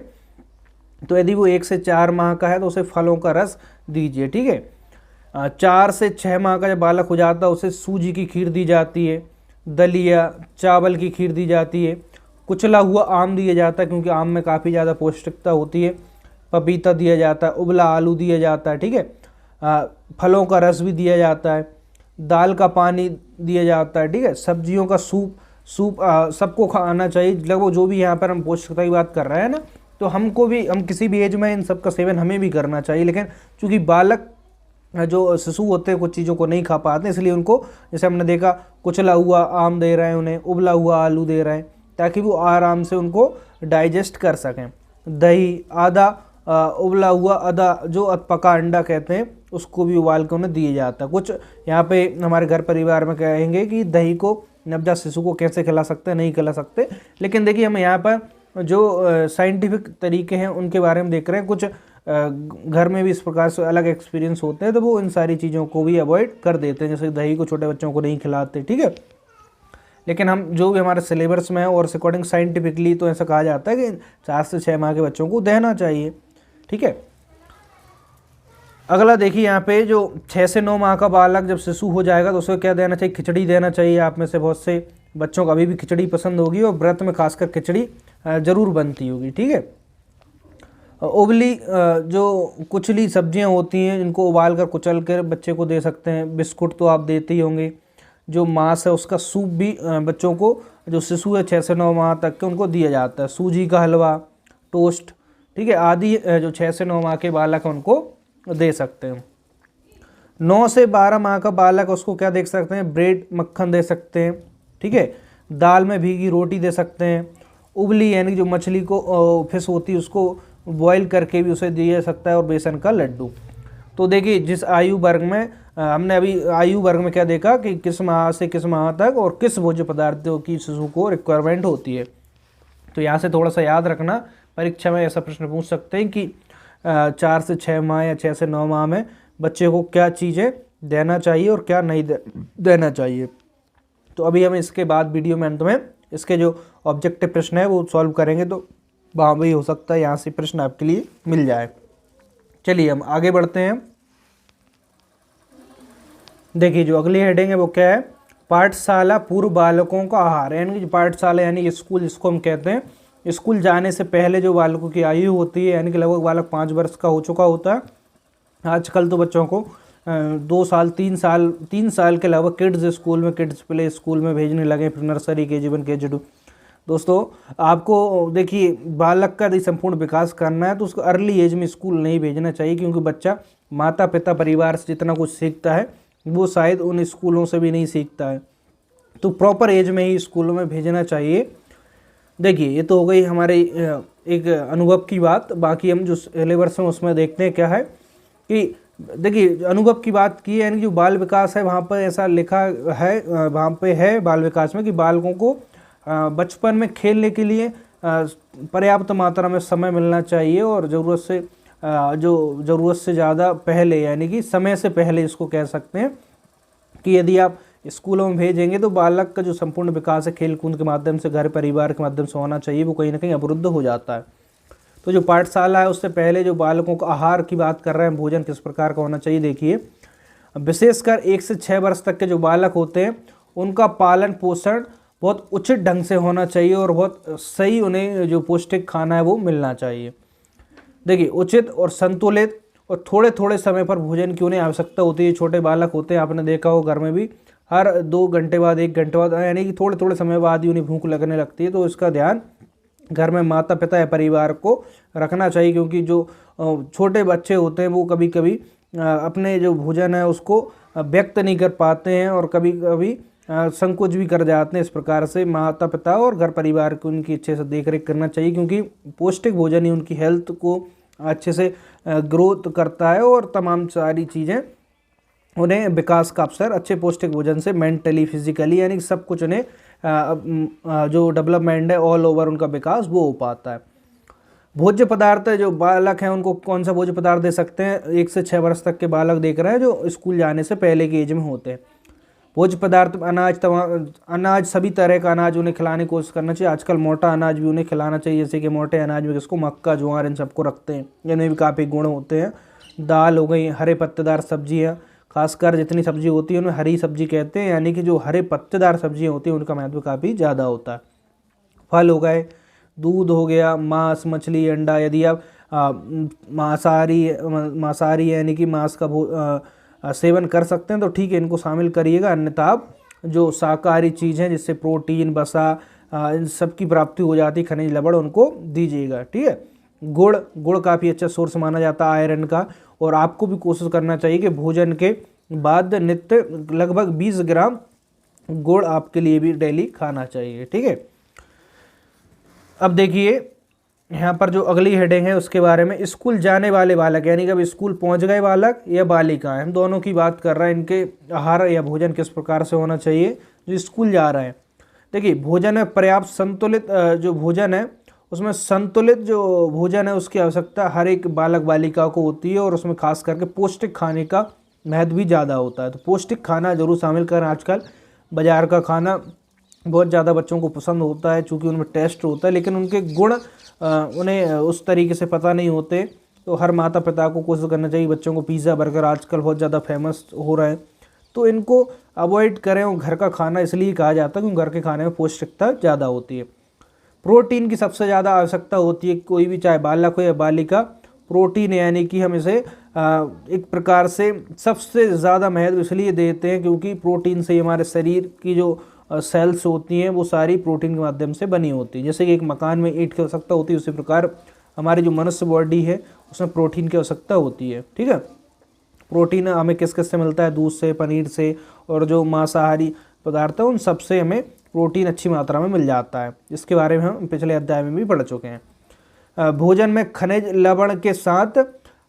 तो यदि वो 1 से 4 माह का है तो उसे फलों का रस दीजिए। ठीक है, 4 से 6 माह का जब बालक हो जाता है उसे सूजी की खीर दी जाती है, दलिया, चावल की खीर दी जाती है, कुचला हुआ आम दिया जाता है क्योंकि आम में काफ़ी ज़्यादा पौष्टिकता होती है, पपीता दिया जाता है, उबला आलू दिया जाता है। ठीक है, फलों का रस भी दिया जाता है, दाल का पानी दिया जाता है। ठीक है, सब्जियों का सूप सबको खाना चाहिए। लगभग जो भी यहाँ पर हम पौष्टिकता की बात कर रहे हैं ना, तो हमको भी, हम किसी भी एज में इन सब का सेवन हमें भी करना चाहिए। लेकिन चूँकि बालक जो शिशु होते हैं कुछ चीज़ों को नहीं खा पाते, इसलिए उनको, जैसे हमने देखा, कुचला हुआ आम दे रहे हैं, उन्हें उबला हुआ आलू दे रहे हैं ताकि वो आराम से उनको डाइजेस्ट कर सकें। दही, आधा उबला हुआ, आधा जो पका अंडा कहते हैं, उसको भी उबाल के उन्हें दिया जाता है। कुछ यहाँ पे हमारे घर परिवार में कहेंगे कि दही को नवजात शिशु को कैसे खिला सकते हैं, नहीं खिला सकते। लेकिन देखिए, हम यहाँ पर जो साइंटिफिक तरीके हैं उनके बारे में देख रहे हैं। कुछ घर में भी इस प्रकार से अलग एक्सपीरियंस होते हैं, तो वो इन सारी चीज़ों को भी अवॉइड कर देते हैं। जैसे दही को छोटे बच्चों को नहीं खिलाते। ठीक है, लेकिन हम जो भी हमारे सिलेबस में है और अकॉर्डिंग साइंटिफिकली तो ऐसा कहा जाता है कि 4 से 6 माह के बच्चों को देना चाहिए। ठीक है, अगला देखिए, यहाँ पे जो 6 से 9 माह का बालक जब शिशु हो जाएगा तो उसे क्या देना चाहिए? खिचड़ी देना चाहिए। आप में से बहुत से बच्चों को अभी भी खिचड़ी पसंद होगी और व्रत में खासकर खिचड़ी ज़रूर बनती होगी। ठीक है, उबली जो कुचली सब्जियां होती हैं इनको उबाल कर कुचल कर बच्चे को दे सकते हैं। बिस्कुट तो आप देते ही होंगे। जो मांस है उसका सूप भी बच्चों को, जो शिशु है 6 से 9 माह तक के, उनको दिया जाता है। सूजी का हलवा, टोस्ट, ठीक है, आदि जो 6 से 9 माह के बालक हैं उनको दे सकते हैं। 9 से 12 माह का बालक, उसको क्या दे सकते हैं? ब्रेड, मक्खन दे सकते हैं। ठीक है, दाल में भीगी रोटी दे सकते हैं। उबली यानी जो मछली को फिश होती है उसको बॉईल करके भी उसे दिया जा सकता है, और बेसन का लड्डू। तो देखिए, जिस आयु वर्ग में हमने अभी आयु वर्ग में क्या देखा कि किस माह से किस माह तक और किस भोज्य पदार्थों की शिशु को रिक्वायरमेंट होती है। तो यहाँ से थोड़ा सा याद रखना, परीक्षा में ऐसा प्रश्न पूछ सकते हैं कि 4 से 6 माह या 6 से 9 माह में बच्चे को क्या चीज़ें देना चाहिए और क्या नहीं देना चाहिए। तो अभी हम इसके बाद वीडियो में अंत में इसके जो ऑब्जेक्टिव प्रश्न है वो सॉल्व करेंगे, तो वहाँ भी हो सकता है यहाँ से प्रश्न आपके लिए मिल जाए। चलिए हम आगे बढ़ते हैं। देखिए, जो अगली हेडिंग है वो क्या है? पाठशाला पूर्व बालकों का आहार। यानी कि पाठशाला यानी स्कूल जिसको हम कहते हैं, स्कूल जाने से पहले जो बालकों की आयु होती है, यानी कि लगभग बालक 5 वर्ष का हो चुका होता है। आजकल तो बच्चों को 2 साल 3 साल के लगभग किड्स स्कूल में, किड्स प्ले स्कूल में भेजने लगे, फिर नर्सरी, KG1, KG2। दोस्तों, आपको देखिए, बालक का यदि संपूर्ण विकास करना है तो उसको अर्ली एज में स्कूल नहीं भेजना चाहिए, क्योंकि बच्चा माता पिता परिवार से जितना कुछ सीखता है वो शायद उन स्कूलों से भी नहीं सीखता है। तो प्रॉपर एज में ही स्कूलों में भेजना चाहिए। देखिए ये तो हो गई हमारे एक अनुभव की बात। बाकी हम जो सिलेबस हैं उसमें देखते हैं क्या है कि देखिए अनुभव की बात की है, यानी जो बाल विकास है वहाँ पर ऐसा लिखा है, वहाँ पे है बाल विकास में कि बालकों को बचपन में खेलने के लिए पर्याप्त मात्रा में समय मिलना चाहिए और ज़रूरत से ज़्यादा पहले, यानी कि समय से पहले इसको कह सकते हैं कि यदि आप स्कूलों में भेजेंगे तो बालक का जो संपूर्ण विकास है खेल कूद के माध्यम से, घर परिवार के माध्यम से होना चाहिए, वो कहीं ना कहीं अवरुद्ध हो जाता है। तो जो पाठशाला है उससे पहले जो बालकों को आहार की बात कर रहे हैं, भोजन किस प्रकार का होना चाहिए, देखिए विशेषकर 1 से 6 वर्ष तक के जो बालक होते हैं उनका पालन पोषण बहुत उचित ढंग से होना चाहिए और बहुत सही उन्हें जो पौष्टिक खाना है वो मिलना चाहिए। देखिए उचित और संतुलित और थोड़े थोड़े समय पर भोजन की उन्हें आवश्यकता होती है। छोटे बालक होते हैं, आपने देखा हो घर में भी हर 2 घंटे बाद 1 घंटे बाद, यानी कि थोड़े थोड़े समय बाद ही उन्हें भूख लगने लगती है। तो इसका ध्यान घर में माता पिता या परिवार को रखना चाहिए, क्योंकि जो छोटे बच्चे होते हैं वो कभी कभी अपने जो भोजन है उसको व्यक्त नहीं कर पाते हैं और कभी कभी संकोच भी कर जाते हैं। इस प्रकार से माता पिता और घर परिवार को उनकी अच्छे से देख रेख करना चाहिए, क्योंकि पौष्टिक भोजन ही उनकी हेल्थ को अच्छे से ग्रोथ करता है और तमाम सारी चीज़ें उन्हें विकास का अवसर अच्छे पौष्टिक भोजन से मेंटली फिजिकली यानी कि सब कुछ उन्हें जो डेवलपमेंट है ऑल ओवर उनका विकास वो हो पाता है। भोज्य पदार्थ जो बालक हैं उनको कौन सा भोज्य पदार्थ दे सकते हैं, 1 से 6 वर्ष तक के बालक देख रहे हैं जो स्कूल जाने से पहले की एज में होते हैं। भोज्य पदार्थ अनाज सभी तरह का अनाज उन्हें खिलाने की कोशिश करना चाहिए। आजकल मोटा अनाज भी उन्हें खिलाना चाहिए, जैसे कि मोटे अनाज में किसको मक्का ज्वार इन सबको रखते हैं, इनमें भी काफ़ी गुण होते हैं। दाल हो गई, हरे पत्तेदार सब्जियाँ, खासकर जितनी सब्जी होती है उन्हें हरी सब्जी कहते हैं, यानी कि जो हरे पत्तेदार सब्जियाँ होती हैं उनका महत्व काफ़ी ज़्यादा होता है। फल हो गए, दूध हो गया, मांस मछली अंडा, यदि आप मांसाहारी यानी कि मांस का सेवन कर सकते हैं तो ठीक है, इनको शामिल करिएगा। अन्यथा आप जो शाकाहारी चीज़ हैं जिससे प्रोटीन वसा इन सब की प्राप्ति हो जाती है, खनिज लवण, उनको दीजिएगा। ठीक है। गुड़ काफ़ी अच्छा सोर्स माना जाता है आयरन का, और आपको भी कोशिश करना चाहिए कि भोजन के बाद नित्य लगभग 20 ग्राम गुड़ आपके लिए भी डेली खाना चाहिए। ठीक है। अब देखिए यहाँ पर जो अगली हेडिंग है उसके बारे में, स्कूल जाने वाले बालक, यानी कि अब स्कूल पहुँच गए बालक या बालिका, हम दोनों की बात कर रहे हैं। इनके आहार या भोजन किस प्रकार से होना चाहिए जो स्कूल जा रहे हैं। देखिए भोजन में पर्याप्त संतुलित जो भोजन है उसमें संतुलित जो भोजन है उसकी आवश्यकता हर एक बालक बालिका को होती है, और उसमें खास करके पौष्टिक खाने का महत्व भी ज़्यादा होता है। तो पौष्टिक खाना जरूर शामिल करें। आजकल बाज़ार का खाना बहुत ज़्यादा बच्चों को पसंद होता है, चूँकि उनमें टेस्ट होता है, लेकिन उनके गुण उन्हें उस तरीके से पता नहीं होते। तो हर माता पिता को कोशिश करना चाहिए, बच्चों को पिज़्ज़ा बर्गर आजकल बहुत ज़्यादा फेमस हो रहा है तो इनको अवॉइड करें। और घर का खाना इसलिए कहा जाता है क्योंकि घर के खाने में पौष्टिकता ज़्यादा होती है। प्रोटीन की सबसे ज़्यादा आवश्यकता होती है, कोई भी चाहे बालक हो या बालिका, प्रोटीन यानी कि हम इसे एक प्रकार से सबसे ज़्यादा महत्व इसलिए देते हैं क्योंकि प्रोटीन से हमारे शरीर की जो सेल्स होती हैं वो सारी प्रोटीन के माध्यम से बनी होती है। जैसे कि एक मकान में ईंट की आवश्यकता होती है, उसी प्रकार हमारी जो मनुष्य बॉडी है उसमें प्रोटीन की आवश्यकता होती है। ठीक है। प्रोटीन हमें किस किस से मिलता है, दूध से, पनीर से, और जो मांसाहारी पदार्थ है उन सब से हमें प्रोटीन अच्छी मात्रा में मिल जाता है। इसके बारे में हम पिछले अध्याय में भी पढ़ चुके हैं। भोजन में खनिज लवण के साथ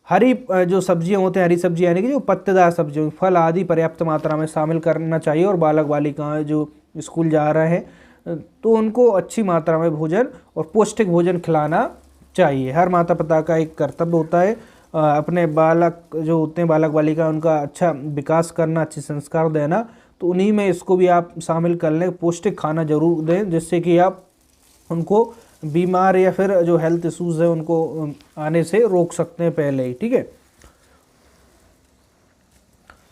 हरी जो सब्जियां होते हैं, हरी सब्जी यानी कि जो पत्तेदार सब्जियां, फल आदि पर्याप्त मात्रा में शामिल करना चाहिए। और बालक बालिकाएं जो स्कूल जा रहे हैं तो उनको अच्छी मात्रा में भोजन और पौष्टिक भोजन खिलाना चाहिए। हर माता पिता का एक कर्तव्य होता है अपने बालक जो होते हैं, बालक बालिका, उनका अच्छा विकास करना, अच्छे संस्कार देना। तो उन्हीं में इसको भी आप शामिल कर लें, पौष्टिक खाना जरूर दें, जिससे कि आप उनको बीमार या फिर जो हेल्थ इश्यूज है उनको आने से रोक सकते हैं पहले ही। ठीक है।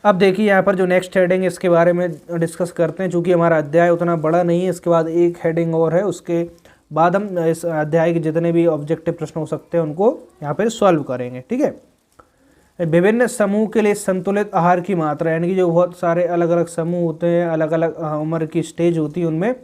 अब देखिए यहाँ पर जो नेक्स्ट हेडिंग है इसके बारे में डिस्कस करते हैं। चूँकि हमारा अध्याय उतना बड़ा नहीं है, इसके बाद एक हेडिंग और है, उसके बाद हम इस अध्याय के जितने भी ऑब्जेक्टिव प्रश्न हो सकते हैं उनको यहाँ पर सॉल्व करेंगे। ठीक है। विभिन्न समूह के लिए संतुलित आहार की मात्रा, यानी कि जो बहुत सारे अलग अलग समूह होते हैं, अलग अलग उम्र की स्टेज होती है, उनमें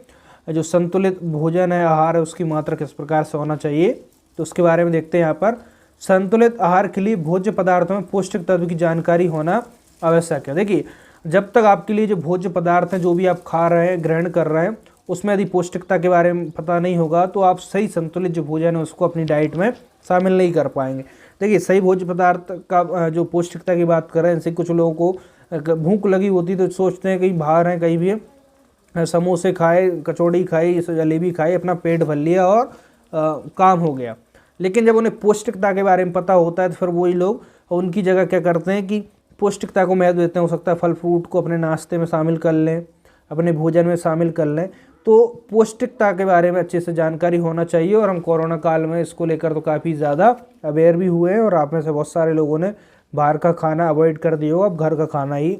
जो संतुलित भोजन है, आहार है, उसकी मात्रा किस प्रकार से होना चाहिए तो उसके बारे में देखते हैं। यहाँ पर संतुलित आहार के लिए भोज्य पदार्थों में पौष्टिक तत्व की जानकारी होना आवश्यक है। देखिए जब तक आपके लिए जो भोज्य पदार्थ हैं, जो भी आप खा रहे हैं, ग्रहण कर रहे हैं, उसमें यदि पौष्टिकता के बारे में पता नहीं होगा तो आप सही संतुलित जो भोजन है उसको अपनी डाइट में शामिल नहीं कर पाएंगे। देखिए, सही भोज्य पदार्थ का जो पौष्टिकता की बात करें, जैसे कुछ लोगों को भूख लगी होती तो सोचते हैं कहीं बाहर हैं, कहीं भी समोसे खाए, कचौड़ी खाई, जलेबी खाई, अपना पेट भर लिया और काम हो गया। लेकिन जब उन्हें पौष्टिकता के बारे में पता होता है तो फिर वही लोग उनकी जगह क्या करते हैं कि पौष्टिकता को महत्व देते हैं। हो सकता है फल फ्रूट को अपने नाश्ते में शामिल कर लें, अपने भोजन में शामिल कर लें। तो पौष्टिकता के बारे में अच्छे से जानकारी होना चाहिए, और हम कोरोना काल में इसको लेकर तो काफ़ी ज़्यादा अवेयर भी हुए हैं, और आप में से बहुत सारे लोगों ने बाहर का खाना अवॉइड कर दिया होगा, अब घर का खाना ही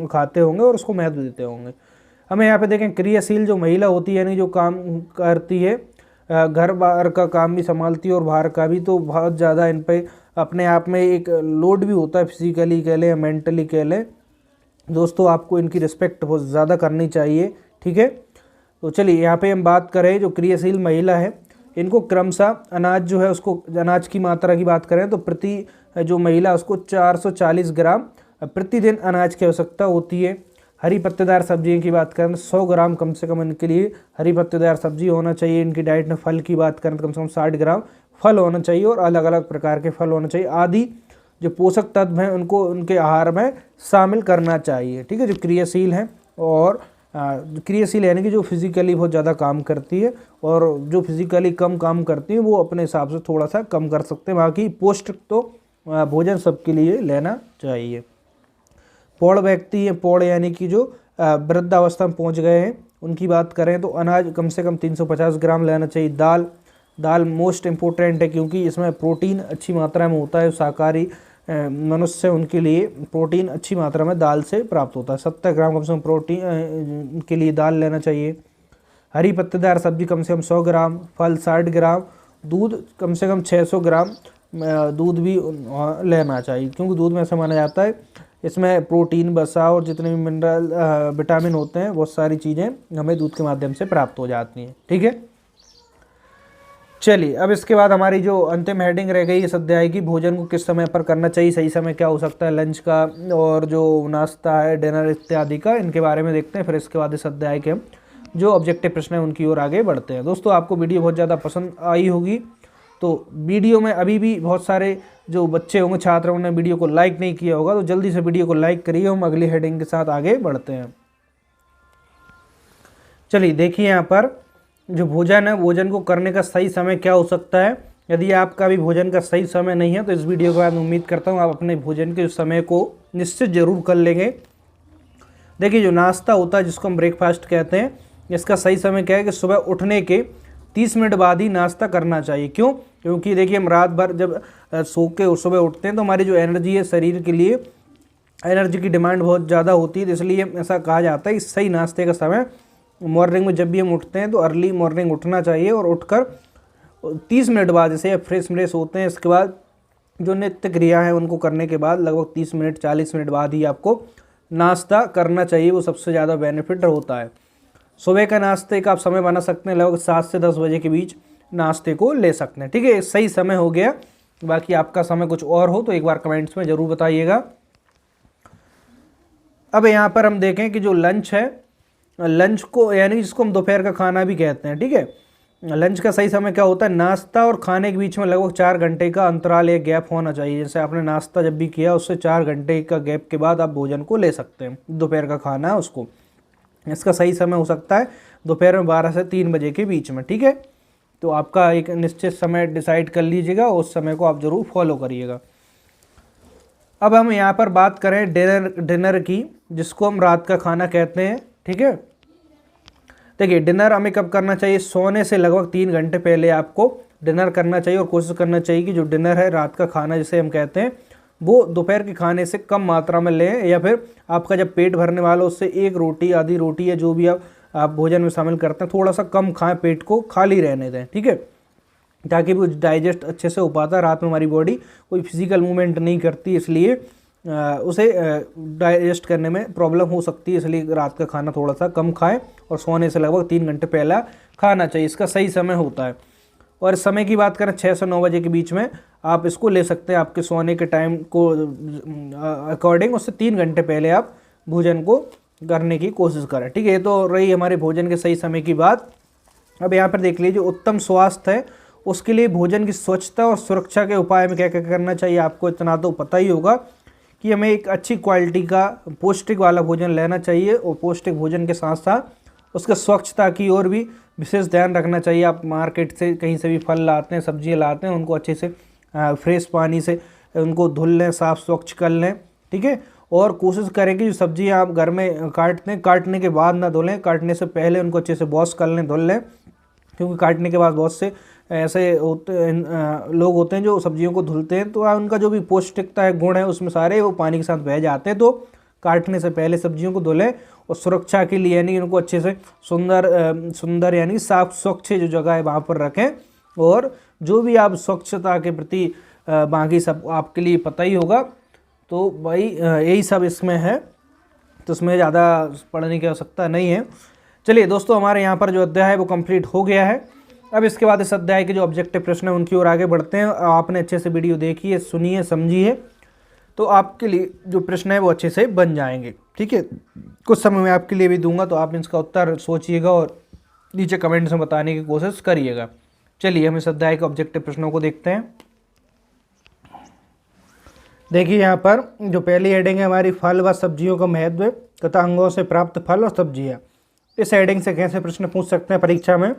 खाते होंगे और उसको महत्व देते होंगे। हमें यहाँ पे देखें, क्रियाशील जो महिला होती है, यानी जो काम करती है, घर बाहर का काम भी संभालती है और बाहर का भी, तो बहुत ज़्यादा इन पे अपने आप में एक लोड भी होता है, फिजिकली कह लें या मेंटली कह लें। दोस्तों, आपको इनकी रिस्पेक्ट बहुत ज़्यादा करनी चाहिए, ठीक है। तो चलिए, यहाँ पे हम बात करें जो क्रियाशील महिला है, इनको क्रमशः अनाज जो है उसको, अनाज की मात्रा की बात करें तो प्रति जो महिला उसको 440 ग्राम प्रतिदिन अनाज की आवश्यकता होती है। हरी पत्तेदार सब्जियों की बात करें तो 100 ग्राम कम से कम इनके लिए हरी पत्तेदार सब्जी होना चाहिए। इनकी डाइट में फल की बात करें तो कम से कम 60 ग्राम फल होना चाहिए और अलग अलग प्रकार के फल होने चाहिए। आदि जो पोषक तत्व हैं उनको उनके आहार में शामिल करना चाहिए, ठीक है। जो क्रियाशील हैं, और क्रियाशील यानी कि जो फिजिकली बहुत ज़्यादा काम करती है, और जो फिजिकली कम काम करती है वो अपने हिसाब से थोड़ा सा कम कर सकते हैं। बाकी पौष्टिक तो भोजन सबके लिए लेना चाहिए। पौड़ व्यक्ति है, पौड़ यानी कि जो वृद्धावस्था में पहुंच गए हैं, उनकी बात करें तो अनाज कम से कम 350 ग्राम लेना चाहिए। दाल मोस्ट इम्पोर्टेंट है, क्योंकि इसमें प्रोटीन अच्छी मात्रा में होता है। शाकाहारी मनुष्य, उनके लिए प्रोटीन अच्छी मात्रा में दाल से प्राप्त होता है। 70 ग्राम कम से कम प्रोटीन के लिए दाल लेना चाहिए। हरी पत्तेदार सब्जी कम से कम 100 ग्राम, फल 60 ग्राम, दूध कम से कम 600 ग्राम दूध भी लेना चाहिए, क्योंकि दूध में ऐसा माना जाता है इसमें प्रोटीन, वसा और जितने भी मिनरल विटामिन होते हैं, बहुत सारी चीज़ें हमें दूध के माध्यम से प्राप्त हो जाती हैं, ठीक है। चलिए, अब इसके बाद हमारी जो अंतिम हेडिंग रह गई इस अध्याय की, भोजन को किस समय पर करना चाहिए, सही समय क्या हो सकता है लंच का और जो नाश्ता है, डिनर इत्यादि का, इनके बारे में देखते हैं। फिर इसके बाद इस अध्याय के जो ऑब्जेक्टिव प्रश्न है उनकी ओर आगे बढ़ते हैं। दोस्तों, आपको वीडियो बहुत ज़्यादा पसंद आई होगी, तो वीडियो में अभी भी बहुत सारे जो बच्चे होंगे, छात्र होंगे, वीडियो को लाइक नहीं किया होगा, तो जल्दी से वीडियो को लाइक करिए। हम अगली हेडिंग के साथ आगे बढ़ते हैं। चलिए, देखिए यहाँ पर जो भोजन है, भोजन को करने का सही समय क्या हो सकता है। यदि आपका भी भोजन का सही समय नहीं है तो इस वीडियो के बाद उम्मीद करता हूँ आप अपने भोजन के समय को निश्चित जरूर कर लेंगे। देखिए, जो नाश्ता होता है जिसको हम ब्रेकफास्ट कहते हैं, इसका सही समय क्या है कि सुबह उठने के 30 मिनट बाद ही नाश्ता करना चाहिए। क्यों? क्योंकि देखिए, हम रात भर जब सो के सुबह उठते हैं तो हमारी जो एनर्जी है, शरीर के लिए एनर्जी की डिमांड बहुत ज़्यादा होती है, तो इसलिए ऐसा कहा जाता है कि सही नाश्ते का समय मॉर्निंग में जब भी हम उठते हैं तो अर्ली मॉर्निंग उठना चाहिए, और उठकर 30 मिनट बाद जैसे फ्रेश होते हैं, इसके बाद जो नित्य क्रिया है उनको करने के बाद लगभग 30 मिनट 40 मिनट बाद ही आपको नाश्ता करना चाहिए। वो सबसे ज़्यादा बेनिफिट होता है। सुबह का नाश्ते का आप समय बना सकते हैं, लगभग 7 से 10 बजे के बीच नाश्ते को ले सकते हैं, ठीक है। सही समय हो गया। बाकी आपका समय कुछ और हो तो एक बार कमेंट्स में ज़रूर बताइएगा। अब यहाँ पर हम देखें कि जो लंच है, लंच को यानी जिसको हम दोपहर का खाना भी कहते हैं, ठीक है। लंच का सही समय क्या होता है? नाश्ता और खाने के बीच में लगभग 4 घंटे का अंतराल या गैप होना चाहिए। जैसे आपने नाश्ता जब भी किया उससे 4 घंटे का गैप के बाद आप भोजन को ले सकते हैं। दोपहर का खाना है उसको, इसका सही समय हो सकता है दोपहर में 12 से 3 बजे के बीच में, ठीक है। तो आपका एक निश्चित समय डिसाइड कर लीजिएगा, उस समय को आप ज़रूर फॉलो करिएगा। अब हम यहाँ पर बात करें डिनर की, जिसको हम रात का खाना कहते हैं, ठीक है। देखिए, डिनर हमें कब करना चाहिए? सोने से लगभग 3 घंटे पहले आपको डिनर करना चाहिए, और कोशिश करना चाहिए कि जो डिनर है, रात का खाना जिसे हम कहते हैं, वो दोपहर के खाने से कम मात्रा में लें, या फिर आपका जब पेट भरने वाला उससे 1 रोटी, आधी रोटी, या जो भी आप भोजन में शामिल करते हैं, थोड़ा सा कम खाएं, पेट को खाली रहने दें, ठीक है, ताकि वो डाइजेस्ट अच्छे से हो पाता है। रात में हमारी बॉडी कोई फिजिकल मूवमेंट नहीं करती, इसलिए उसे डाइजेस्ट करने में प्रॉब्लम हो सकती है, इसलिए रात का खाना थोड़ा सा कम खाएं, और सोने से लगभग 3 घंटे पहला खाना चाहिए। इसका सही समय होता है। और इस समय की बात करें 6 से 9 बजे के बीच में आप इसको ले सकते हैं। आपके सोने के टाइम को अकॉर्डिंग उससे 3 घंटे पहले आप भोजन को करने की कोशिश करें। ठीक है, ये तो रही हमारे भोजन के सही समय की बात। अब यहाँ पर देख लीजिए, उत्तम स्वास्थ्य है उसके लिए भोजन की स्वच्छता और सुरक्षा के उपाय में क्या क्या करना चाहिए। आपको इतना तो पता ही होगा कि हमें एक अच्छी क्वालिटी का पौष्टिक वाला भोजन लेना चाहिए, और पौष्टिक भोजन के साथ साथ उसके स्वच्छता की ओर भी विशेष ध्यान रखना चाहिए। आप मार्केट से कहीं से भी फल लाते हैं, सब्जियां लाते हैं, उनको अच्छे से फ्रेश पानी से उनको धुल लें, साफ़ स्वच्छ कर लें। ठीक है, और कोशिश करें कि जो सब्जियां आप घर में काटते हैं, काटने के बाद ना धुलें, काटने से पहले उनको अच्छे से वॉश कर लें, धुल लें, क्योंकि काटने के बाद बहुत से ऐसे लोग होते हैं जो सब्जियों को धुलते हैं तो उनका जो भी पौष्टिकता है, गुण है, उसमें सारे वो पानी के साथ बह जाते हैं। तो काटने से पहले सब्जियों को धुलें, और सुरक्षा के लिए यानी उनको अच्छे से सुंदर यानी साफ स्वच्छ जो जगह है वहाँ पर रखें। और जो भी आप स्वच्छता के प्रति बाकी सब आपके लिए पता ही होगा, तो भाई यही सब इसमें है, तो इसमें ज़्यादा पढ़ने की आवश्यकता नहीं है। चलिए दोस्तों, हमारे यहाँ पर जो अध्याय है वो कंप्लीट हो गया है। अब इसके बाद इस अध्याय के जो ऑब्जेक्टिव प्रश्न है उनकी ओर आगे बढ़ते हैं। आपने अच्छे से वीडियो देखी है, सुनिए, समझिए, तो आपके लिए जो प्रश्न है वो अच्छे से बन जाएंगे। ठीक है, कुछ समय मैं आपके लिए भी दूंगा, तो आप इसका उत्तर सोचिएगा और नीचे कमेंट्स में बताने की कोशिश करिएगा। चलिए हम इस अध्याय के ऑब्जेक्टिव प्रश्नों को देखते हैं। देखिए यहाँ पर जो पहली हेडिंग है हमारी, फल व सब्जियों का महत्व तथा अंगों से प्राप्त फल और सब्जियाँ। इस हेडिंग से कैसे प्रश्न पूछ सकते हैं परीक्षा में,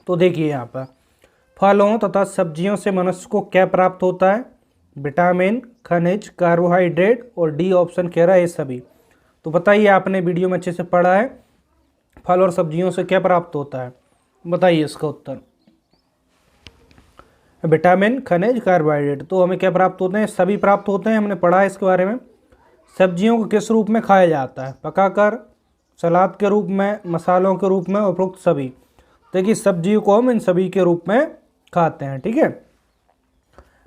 तो देखिए यहाँ पर, फलों तथा सब्जियों से मनुष्य को क्या प्राप्त होता है? विटामिन, खनिज, कार्बोहाइड्रेट, और डी ऑप्शन कह रहा है ये सभी। तो बताइए, आपने वीडियो में अच्छे से पढ़ा है, फल और सब्जियों से क्या प्राप्त होता है, बताइए इसका उत्तर। विटामिन, खनिज, कार्बोहाइड्रेट, तो हमें क्या प्राप्त होते हैं? सभी प्राप्त होते हैं, हमने पढ़ा है इसके बारे में। सब्जियों को किस रूप में खाया जाता है? पकाकर, सलाद के रूप में, मसालों के रूप में, उपरोक्त सभी। देखिए सब्जियों को हम इन सभी के रूप में खाते हैं। ठीक है,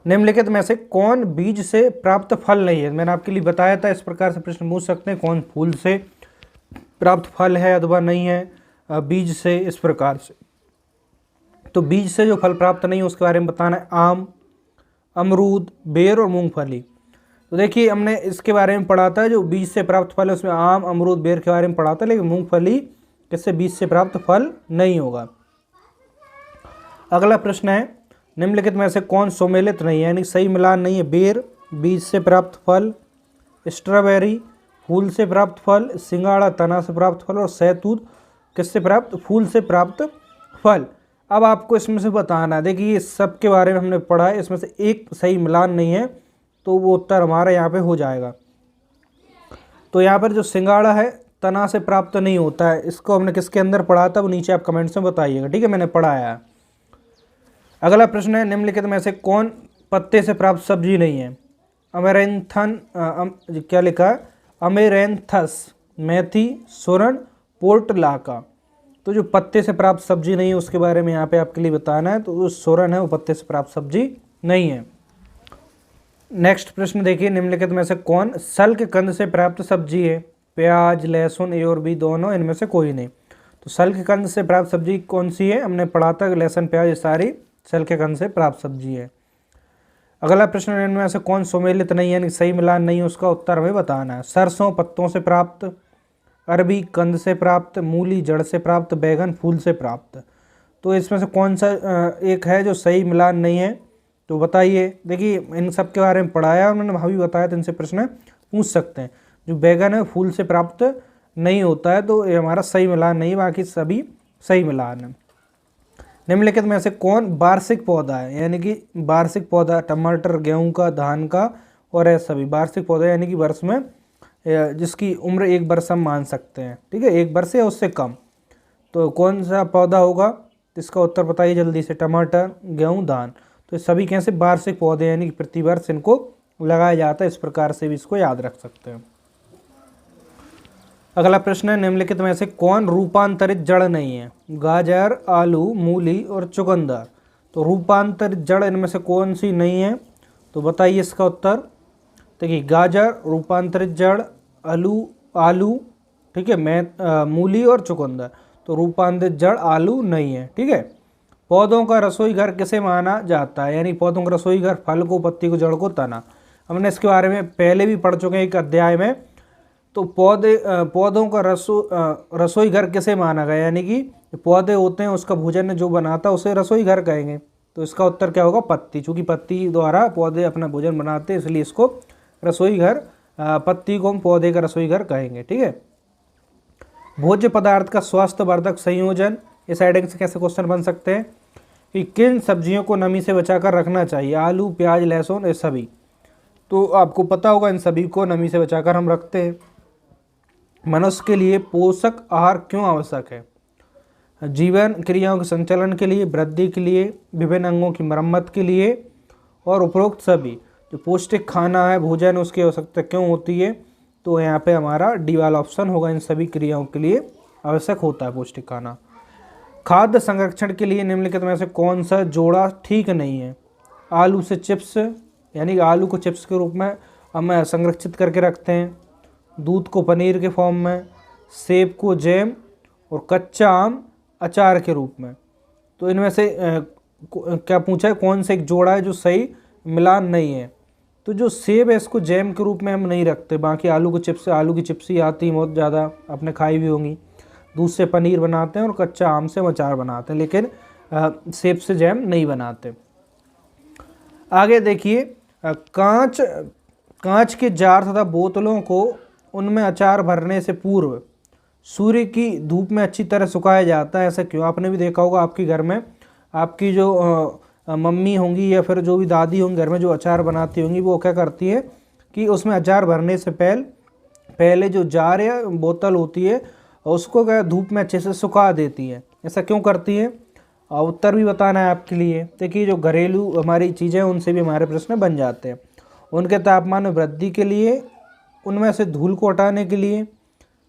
निम्नलिखित में से कौन बीज से प्राप्त फल नहीं है? मैंने आपके लिए बताया था, इस प्रकार से प्रश्न पूछ सकते हैं, कौन फूल से प्राप्त फल है अथवा नहीं है, बीज से, इस प्रकार से। तो बीज से जो फल प्राप्त नहीं है उसके बारे में बताना है। आम, अमरूद, बेर और मूंगफली। तो देखिए हमने इसके बारे में पढ़ा था, जो बीज से प्राप्त फल है उसमें आम, अमरूद, बेर के बारे में पढ़ा था, लेकिन मूंगफली किससे बीज से प्राप्त फल नहीं होगा। अगला प्रश्न है, निम्नलिखित में से कौन सुमेलित नहीं है, यानी सही मिलान नहीं है? बेर बीज से प्राप्त फल, स्ट्रॉबेरी फूल से प्राप्त फल, सिंगाड़ा तना से प्राप्त फल, और सहतूत किससे प्राप्त? फूल से प्राप्त फल। अब आपको इसमें से बताना है, देखिए ये सब के बारे में हमने पढ़ा है, इसमें से एक सही मिलान नहीं है, तो वो उत्तर हमारा यहाँ पे हो जाएगा। तो यहाँ पर जो सिंगाड़ा है तना से प्राप्त नहीं होता है, इसको हमने किसके अंदर पढ़ा था वो नीचे आप कमेंट्स में बताइएगा। ठीक है, मैंने पढ़ाया है। अगला प्रश्न है, निम्नलिखित में से कौन पत्ते से प्राप्त सब्जी नहीं है? क्या लिखा है? अमेरेंथस, मेथी, सुरन, पोर्टलाका। तो जो पत्ते से प्राप्त सब्जी नहीं है उसके बारे में यहाँ पे आपके लिए बताना है। तो जो सुरन है वो पत्ते से प्राप्त सब्जी नहीं है। नेक्स्ट प्रश्न देखिए, निम्नलिखित में से कौन सल के कंद से प्राप्त सब्जी है? प्याज, लहसुन, ए और बी दोनों, इनमें से कोई नहीं। तो सल के कंद से प्राप्त सब्जी कौन सी है? हमने पढ़ा था, लहसुन, प्याज, ये सारी सल के कंद से प्राप्त सब्जी है। अगला प्रश्न, इनमें से कौन सुमेलित नहीं है, यानी सही मिलान नहीं है, उसका उत्तर हमें बताना है। सरसों पत्तों से प्राप्त, अरबी कंद से प्राप्त, मूली जड़ से प्राप्त, बैगन फूल से प्राप्त। तो इसमें से कौन सा एक है जो सही मिलान नहीं है, तो बताइए। देखिए इन सब के बारे में पढ़ाया और मैंने वहाँ भी बताया, तो इनसे प्रश्न पूछ सकते हैं। जो बैगन है फूल से प्राप्त नहीं होता है, तो ये हमारा सही मिलान नहीं है, बाकी सभी सही मिलान है। निम्नलिखित में से कौन वार्षिक पौधा है, यानी कि वार्षिक पौधा टमाटर, गेहूं का, धान का और ऐसा सभी वार्षिक पौधा, यानी कि वर्ष में जिसकी उम्र 1 वर्ष हम मान सकते हैं। ठीक है, 1 वर्ष या उससे कम। तो कौन सा पौधा होगा, इसका उत्तर बताइए जल्दी से। टमाटर, गेहूं, धान। तो सभी कैसे वार्षिक पौधे, यानी कि प्रति वर्ष इनको लगाया जाता है, इस प्रकार से भी इसको याद रख सकते हैं। अगला प्रश्न है, निम्नलिखित में से कौन रूपांतरित जड़ नहीं है? गाजर, आलू, मूली और चुकंदर। तो रूपांतरित जड़ इनमें से कौन सी नहीं है, तो बताइए इसका उत्तर। देखिए गाजर रूपांतरित जड़, आलू ठीक है, मूली और चुकंदर। तो रूपांतरित जड़ आलू नहीं है। ठीक है, पौधों का रसोई घर किसे माना जाता है, यानी पौधों का रसोई घर फल को, पत्ती को, जड़ को, तना। हमने इसके बारे में पहले भी पढ़ चुके हैं एक अध्याय में। तो पौधों का रसोई घर किसे माना गया, यानी कि पौधे होते हैं उसका भोजन जो बनाता है उसे रसोई घर कहेंगे। तो इसका उत्तर क्या होगा, पत्ती। चूंकि पत्ती द्वारा पौधे अपना भोजन बनाते हैं इसलिए इसको रसोई घर, पत्ती को हम पौधे का रसोई घर कहेंगे। ठीक है। भोज्य पदार्थ का स्वास्थ्यवर्धक संयोजन, इस हेडिंग से कैसे क्वेश्चन बन सकते हैं कि किन सब्जियों को नमी से बचाकर रखना चाहिए, आलू, प्याज, लहसुन, ये सभी। तो आपको पता होगा इन सभी को नमी से बचाकर हम रखते हैं। मनुष्य के लिए पोषक आहार क्यों आवश्यक है, जीवन क्रियाओं के संचालन के लिए, वृद्धि के लिए, विभिन्न अंगों की मरम्मत के लिए, और उपरोक्त सभी। जो पौष्टिक खाना है, भोजन, उसकी आवश्यकता क्यों होती है, तो यहाँ पे हमारा डी वाला ऑप्शन होगा, इन सभी क्रियाओं के लिए आवश्यक होता है पौष्टिक खाना। खाद्य संरक्षण के लिए निम्नलिखित में से कौन सा जोड़ा ठीक नहीं है, आलू से चिप्स, यानी आलू को चिप्स के रूप में हम संरक्षित करके रखते हैं, दूध को पनीर के फॉर्म में, सेब को जैम, और कच्चा आम अचार के रूप में। तो इनमें से क्या पूछा है, कौन सा एक जोड़ा है जो सही मिलान नहीं है। तो जो सेब है इसको जैम के रूप में हम नहीं रखते, बाकी आलू की चिप्स ही आती है बहुत ज़्यादा, आपने खाई भी होंगी। दूध से पनीर बनाते हैं और कच्चा आम से अचार बनाते हैं, लेकिन सेब से जैम नहीं बनाते। आगे देखिए, कांच के जार तथा बोतलों को उनमें अचार भरने से पूर्व सूर्य की धूप में अच्छी तरह सुखाया जाता है, ऐसा क्यों। आपने भी देखा होगा आपके घर में, आपकी जो मम्मी होंगी या फिर जो भी दादी होंगी घर में जो अचार बनाती होंगी, वो क्या करती है कि उसमें अचार भरने से पहले जो जार या बोतल होती है उसको क्या धूप में अच्छे से सुखा देती है। ऐसा क्यों करती है, उत्तर भी बताना है आपके लिए। देखिए, जो घरेलू हमारी चीज़ें उनसे भी हमारे प्रश्न बन जाते हैं। उनके तापमान में वृद्धि के लिए, उनमें से धूल को हटाने के लिए,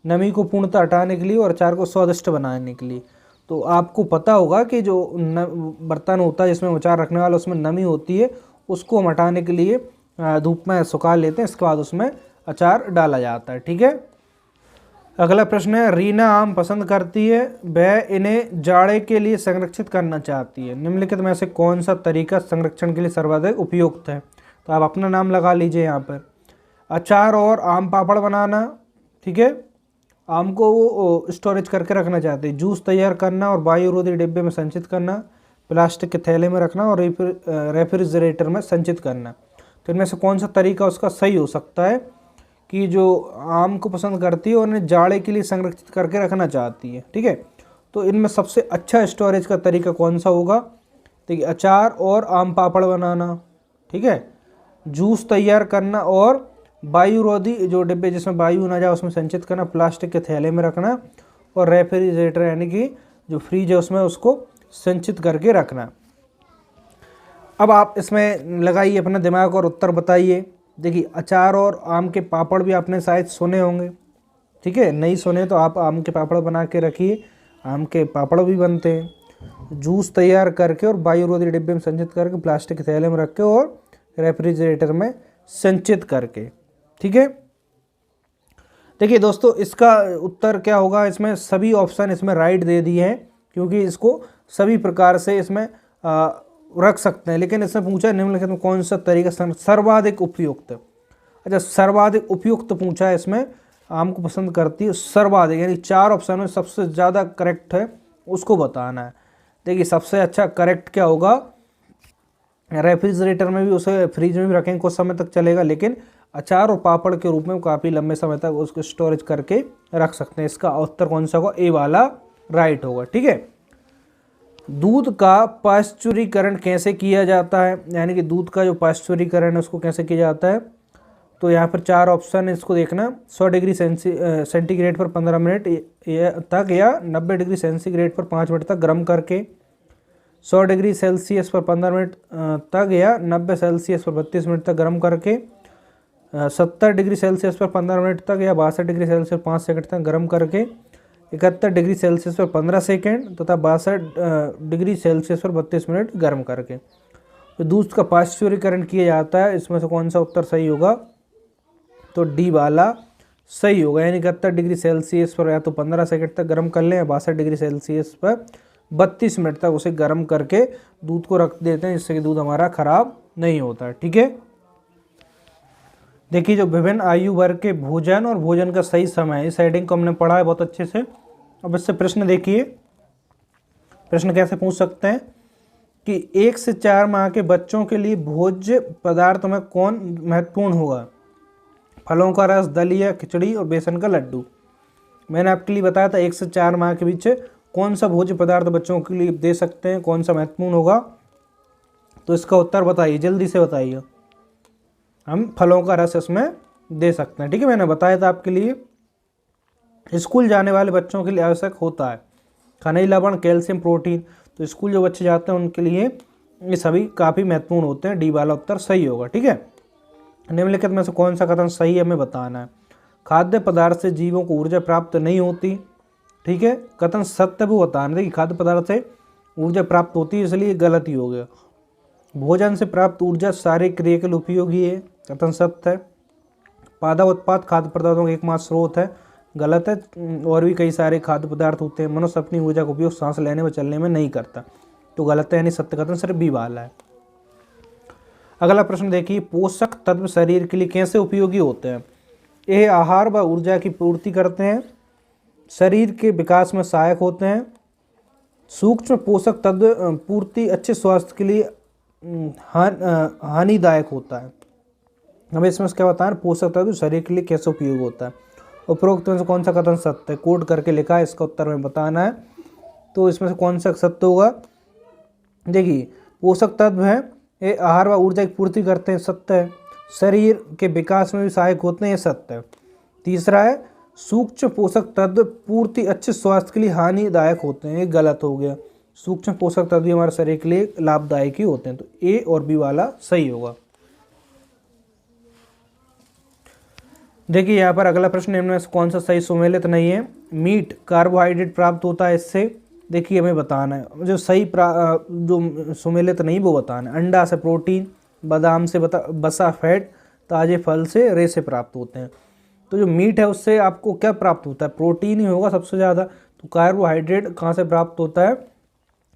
नमी को पूर्णतः हटाने के लिए, और अचार को स्वादिष्ट बनाने के लिए। तो आपको पता होगा कि जो बर्तन होता है जिसमें अचार रखने वाला, उसमें नमी होती है, उसको हम हटाने के लिए धूप में सुखा लेते हैं, इसके बाद उसमें अचार डाला जाता है। ठीक है। अगला प्रश्न है, रीना आम पसंद करती है, वह इन्हें जाड़े के लिए संरक्षित करना चाहती है, निम्नलिखित में से कौन सा तरीका संरक्षण के लिए सर्वाधिक उपयुक्त है। तो आप अपना नाम लगा लीजिए यहाँ पर। अचार और आम पापड़ बनाना, ठीक है, आम को वो स्टोरेज करके रखना चाहते हैं, जूस तैयार करना और वायुरोधी डिब्बे में संचित करना, प्लास्टिक के थैले में रखना और रेफ्रिजरेटर में संचित करना। तो इनमें से कौन सा तरीका उसका सही हो सकता है कि जो आम को पसंद करती है और उन्हें जाड़े के लिए संरक्षित करके रखना चाहती है। ठीक है। तो इनमें सबसे अच्छा स्टोरेज का तरीका कौन सा होगा, देखिए, अचार और आम पापड़ बनाना, ठीक है, जूस तैयार करना और वायुरोधी जो डिब्बे जिसमें वायु ना जाए उसमें संचित करना, प्लास्टिक के थैले में रखना, और रेफ्रिजरेटर यानी कि जो फ्रीज है उसमें उसको संचित करके रखना। अब आप इसमें लगाइए अपना दिमाग और उत्तर बताइए। देखिए, अचार और आम के पापड़ भी आपने शायद सुने होंगे, ठीक है, नहीं सुने तो आप आम के पापड़ बना के रखिए, आम के पापड़ भी बनते हैं। जूस तैयार करके और वायुरोधी डिब्बे में संचित करके, प्लास्टिक के थैले में रख के और रेफ्रिजरेटर में संचित करके। ठीक है। देखिए दोस्तों, इसका उत्तर क्या होगा, इसमें सभी ऑप्शन इसमें राइट दे दिए हैं, क्योंकि इसको सभी प्रकार से इसमें रख सकते हैं, लेकिन इसमें पूछा निम्नलिखित में कौन सा तरीका सर्वाधिक उपयुक्त। अच्छा, सर्वाधिक उपयुक्त पूछा है, इसमें आम को पसंद करती है सर्वाधिक, यानी 4 ऑप्शन में सबसे ज़्यादा करेक्ट है उसको बताना है। देखिए, सबसे अच्छा करेक्ट क्या होगा, रेफ्रिजरेटर में भी उसे फ्रीज में भी रखेंगे कुछ समय तक चलेगा, लेकिन अचार और पापड़ के रूप में काफ़ी लंबे समय तक उसको स्टोरेज करके रख सकते हैं। इसका उत्तर कौन सा होगा, ए वाला राइट होगा। ठीक है। दूध का पाश्चुरीकरण कैसे किया जाता है, यानी कि दूध का जो पाश्चुरीकरण है उसको कैसे किया जाता है। तो यहाँ पर 4 ऑप्शन है, इसको देखना। 100 डिग्री सेंटीग्रेड पर 15 मिनट तक या 90 डिग्री सेंटीग्रेड पर 5 मिनट तक गर्म करके, 100 डिग्री सेल्सियस पर 15 मिनट तक या 90 सेल्सियस पर 32 मिनट तक गर्म करके, 70 डिग्री सेल्सियस पर 15 मिनट तक या 62 डिग्री सेल्सियस पर 5 सेकंड तक गर्म करके, 71 डिग्री सेल्सियस पर 15 सेकंड तथा 62 डिग्री सेल्सियस पर 32 मिनट गर्म करके। तो दूध का पाश्चुरीकरण किया जाता है, इसमें से कौन सा उत्तर सही होगा, तो डी वाला सही होगा, यानी 71 डिग्री सेल्सियस पर या तो 15 सेकंड तक गर्म कर लें या 62 डिग्री सेल्सियस पर 32 मिनट तक उसे गर्म करके दूध को रख देते हैं, जिससे कि दूध हमारा खराब नहीं होता है। ठीक है। देखिए जो विभिन्न आयु वर्ग के भोजन और भोजन का सही समय, इस हेडिंग को हमने पढ़ा है बहुत अच्छे से। अब इससे प्रश्न देखिए, प्रश्न कैसे पूछ सकते हैं कि 1 से 4 माह के बच्चों के लिए भोज्य पदार्थ में कौन महत्वपूर्ण होगा? फलों का रस, दलिया, खिचड़ी और बेसन का लड्डू। मैंने आपके लिए बताया था 1 से 4 माह के बीच कौन सा भोज्य पदार्थ बच्चों के लिए दे सकते हैं, कौन सा महत्वपूर्ण होगा। तो इसका उत्तर बताइए, जल्दी से बताइए। हम फलों का रस इसमें दे सकते हैं, ठीक है। मैंने बताया था आपके लिए। स्कूल जाने वाले बच्चों के लिए आवश्यक होता है खनिज लवण, कैल्शियम, प्रोटीन। तो स्कूल जो बच्चे जाते हैं उनके लिए ये सभी काफ़ी महत्वपूर्ण होते हैं। डी वाला उत्तर सही होगा, ठीक है। निम्नलिखित में से कौन सा कथन सही हमें बताना है? खाद्य पदार्थ से जीवों को ऊर्जा प्राप्त नहीं होती, ठीक है। कथन सत्य भी बताना है कि खाद्य पदार्थ से ऊर्जा प्राप्त होती है, इसलिए गलत ही हो गया। भोजन से प्राप्त ऊर्जा शारीरिक क्रिया के लिए उपयोगी है, कथन सत्य है। पादप उत्पाद खाद्य पदार्थों का एकमात्र स्रोत है, गलत है। और भी कई सारे खाद्य पदार्थ होते हैं। मनुष्य अपनी ऊर्जा का उपयोग सांस लेने व चलने में नहीं करता, तो गलत है, यानी सत्य कथन सिर्फ बी वाला है। अगला प्रश्न देखिए, पोषक तत्व शरीर के लिए कैसे उपयोगी होते हैं? ये आहार व ऊर्जा की पूर्ति करते हैं, शरीर के विकास में सहायक होते हैं, सूक्ष्म पोषक तत्व पूर्ति अच्छे स्वास्थ्य के लिए हानिदायक होता है। हमें इसमें क्या बताएं, पोषक तत्व शरीर के लिए कैसे उपयोग होता है। उपरोक्त में से कौन सा कथन सत्य है? कोड करके लिखा है, इसका उत्तर में बताना है। तो इसमें से कौन सा सत्य होगा? देखिए पोषक तत्व है, ये आहार व ऊर्जा की पूर्ति करते हैं, सत्य है। शरीर के विकास में भी सहायक होते हैं, ये सत्य है। तीसरा है सूक्ष्म पोषक तत्व पूर्ति अच्छे स्वास्थ्य के लिए हानिदायक होते हैं, ये गलत हो गया। सूक्ष्म पोषक तत्व भी हमारे शरीर के लिए लाभदायक ही होते हैं, तो ए और बी वाला सही होगा। देखिए यहाँ पर अगला प्रश्न, इनमें से कौन सा सही सुमेलित नहीं है? मीट कार्बोहाइड्रेट प्राप्त होता है इससे, देखिए हमें बताना है। जो सही जो सुमेलित नहीं वो बताना है। अंडा से प्रोटीन, बादाम से बसा फैट, ताजे फल से रेशे प्राप्त होते हैं। तो जो मीट है उससे आपको क्या प्राप्त होता है? प्रोटीन ही होगा सबसे ज़्यादा। तो कार्बोहाइड्रेट कहाँ से प्राप्त होता है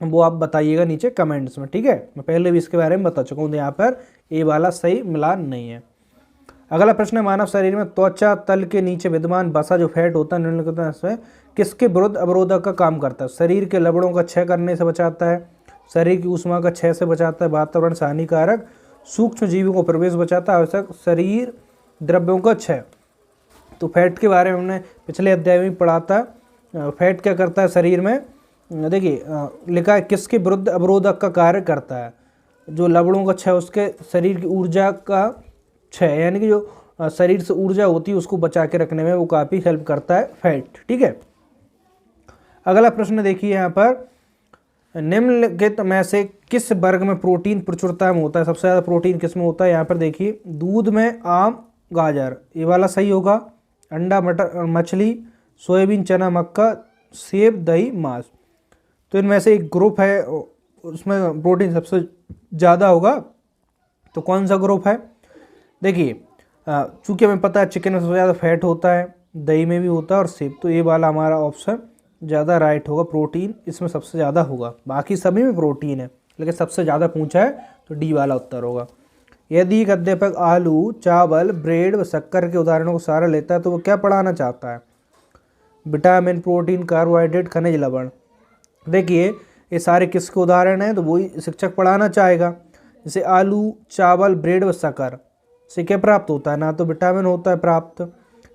वो आप बताइएगा नीचे कमेंट्स में, ठीक है। मैं पहले भी इसके बारे में बता चुका हूँ, तो यहाँ पर ए वाला सही मिलान नहीं है। अगला प्रश्न है, मानव शरीर में त्वचा तल के नीचे विद्यमान बसा जो फैट होता है निम्नलिखित में किसके विरुद्ध अवरोधक का काम करता है? शरीर के लवणों का क्षय करने से बचाता है, शरीर की ऊष्मा का क्षय से बचाता है, वातावरण से हानिकारक सूक्ष्म जीवों को प्रवेश बचाता है, आवश्यक शरीर द्रव्यों का क्षय। तो फैट के बारे में हमने पिछले अध्याय में पढ़ा था। फैट क्या करता है शरीर में? देखिए लिखा है किसके विरुद्ध अवरोधक का कार्य करता है? जो लवणों का क्षय, उसके शरीर की ऊर्जा का क्षय, यानी कि जो शरीर से ऊर्जा होती है उसको बचा के रखने में वो काफ़ी हेल्प करता है फैट, ठीक है। अगला प्रश्न देखिए यहाँ पर, निम्नलिखित में से किस वर्ग में प्रोटीन प्रचुरता में होता है? सबसे ज़्यादा प्रोटीन किस में होता है? यहाँ पर देखिए दूध में, आम, गाजर, ये वाला सही होगा। अंडा, मटर, मछली, सोयाबीन, चना, मक्का, सेब, दही, मांस। तो इनमें से एक ग्रुप है उसमें प्रोटीन सबसे ज़्यादा होगा, तो कौन सा ग्रुप है? देखिए चूँकि हमें पता है चिकन में सबसे ज़्यादा फैट होता है, दही में भी होता है और सेब, तो ये वाला हमारा ऑप्शन ज़्यादा राइट होगा। प्रोटीन इसमें सबसे ज़्यादा होगा, बाकी सभी में प्रोटीन है लेकिन सबसे ज़्यादा पूछा है तो डी वाला उत्तर होगा। यदि एक अध्यापक आलू, चावल, ब्रेड व शक्कर के उदाहरणों को सारा लेता है तो वो क्या पढ़ाना चाहता है? विटामिन, प्रोटीन, कार्बोहाइड्रेट, खनिज, लवण। देखिए ये सारे किसके उदाहरण हैं, तो वही शिक्षक पढ़ाना चाहेगा। जैसे आलू, चावल, ब्रेड व शक्कर से क्या प्राप्त होता है? ना तो विटामिन होता है प्राप्त,